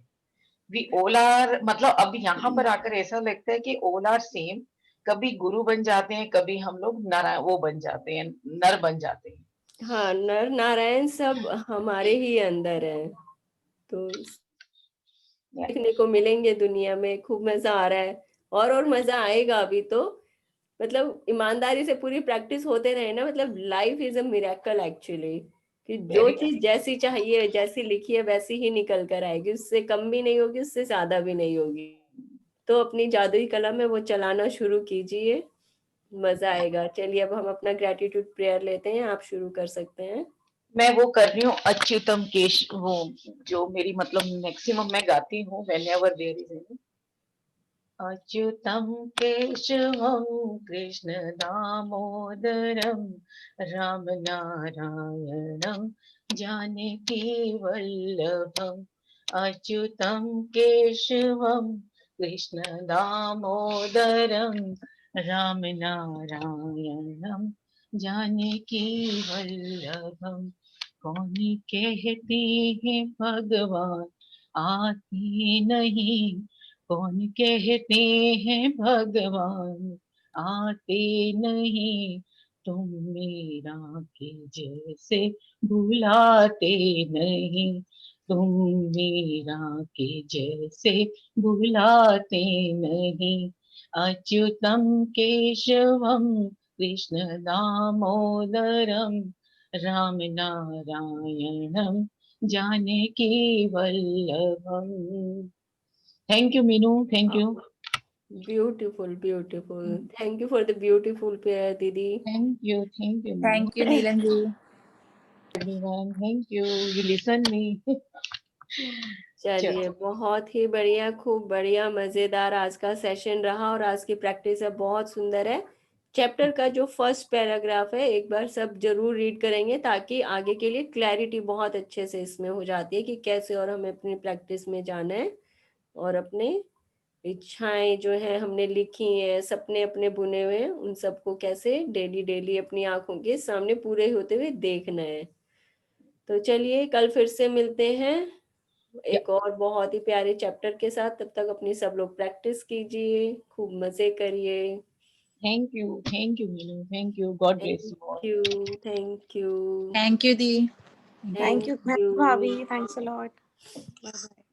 वी ऑल आर, मतलब अब यहाँ पर आकर ऐसा लगता है कि ऑल आर सेम, कभी गुरु बन जाते हैं, कभी हम लोग नारायण वो बन जाते हैं, नर बन जाते हैं। हाँ, नर नारायण सब हमारे ही अंदर है। तो देखने को मिलेंगे दुनिया में, खूब मजा आ रहा है, और मजा आएगा अभी तो। मतलब ईमानदारी से पूरी प्रैक्टिस होते रहे ना, मतलब life is a miracle actually, कि जो वेरी चीज जैसी चाहिए, जैसी लिखी है वैसी ही निकल कर आएगी, उससे कम भी नहीं होगी, उससे ज्यादा भी नहीं होगी। तो अपनी जादुई कलम है वो चलाना शुरू कीजिए, मजा आएगा। चलिए अब हम अपना ग्रेटिट्यूड प्रेयर लेते हैं, आप शुरू कर सकते हैं। मैं वो कर रही हूँ अच्युतम केश, वो जो मेरी मतलब मैक्सिमम मैं गाती हूँ whenever there is any, Achyutam Keshavam Krishna Damodaram Ram Narayanam Janaki Vallabham, Achyutam Keshavam Krishna Damodaram Ram Narayanam Janaki Vallabham. कौन कहते हैं भगवान आते नहीं, कौन कहते हैं भगवान आते नहीं, तुम मीरा के जैसे भुलाते नहीं, तुम मीरा के जैसे भुलाते नहीं, Achyutam Keshavam Krishna Damodaram Ram Narayanam Janaki Vallabham. Thank you Meenu, thank you. Beautiful beautiful, thank you for the beautiful prayer दीदी। Thank you Meenu. Thank you Neelam ji. Everyone, thank you listen me. चलिए, बहुत ही बढ़िया, खूब बढ़िया, मजेदार आज का सेशन रहा, और आज की प्रैक्टिस है बहुत सुंदर है। चैप्टर का जो फर्स्ट पैराग्राफ है एक बार सब जरूर रीड करेंगे, ताकि आगे के लिए क्लैरिटी बहुत अच्छे से इसमें हो जाती है कि कैसे और हमें अपनी प्रैक्टिस में जाना है, और अपने इच्छाएं जो है हमने लिखी हैं, सपने अपने बुने हुए हैं, उन सबको कैसे डेली डेली अपनी आंखों के सामने पूरे होते हुए देखना है। तो चलिए कल फिर से मिलते हैं एक और बहुत ही प्यारे चैप्टर के साथ। तब तक अपनी सब लोग प्रैक्टिस कीजिए, खूब मजे करिए। Thank you Meenu, thank you, God bless you all. Thank you thank you the. Thank you, you। Bhavi. Thanks a lot. Bye bye.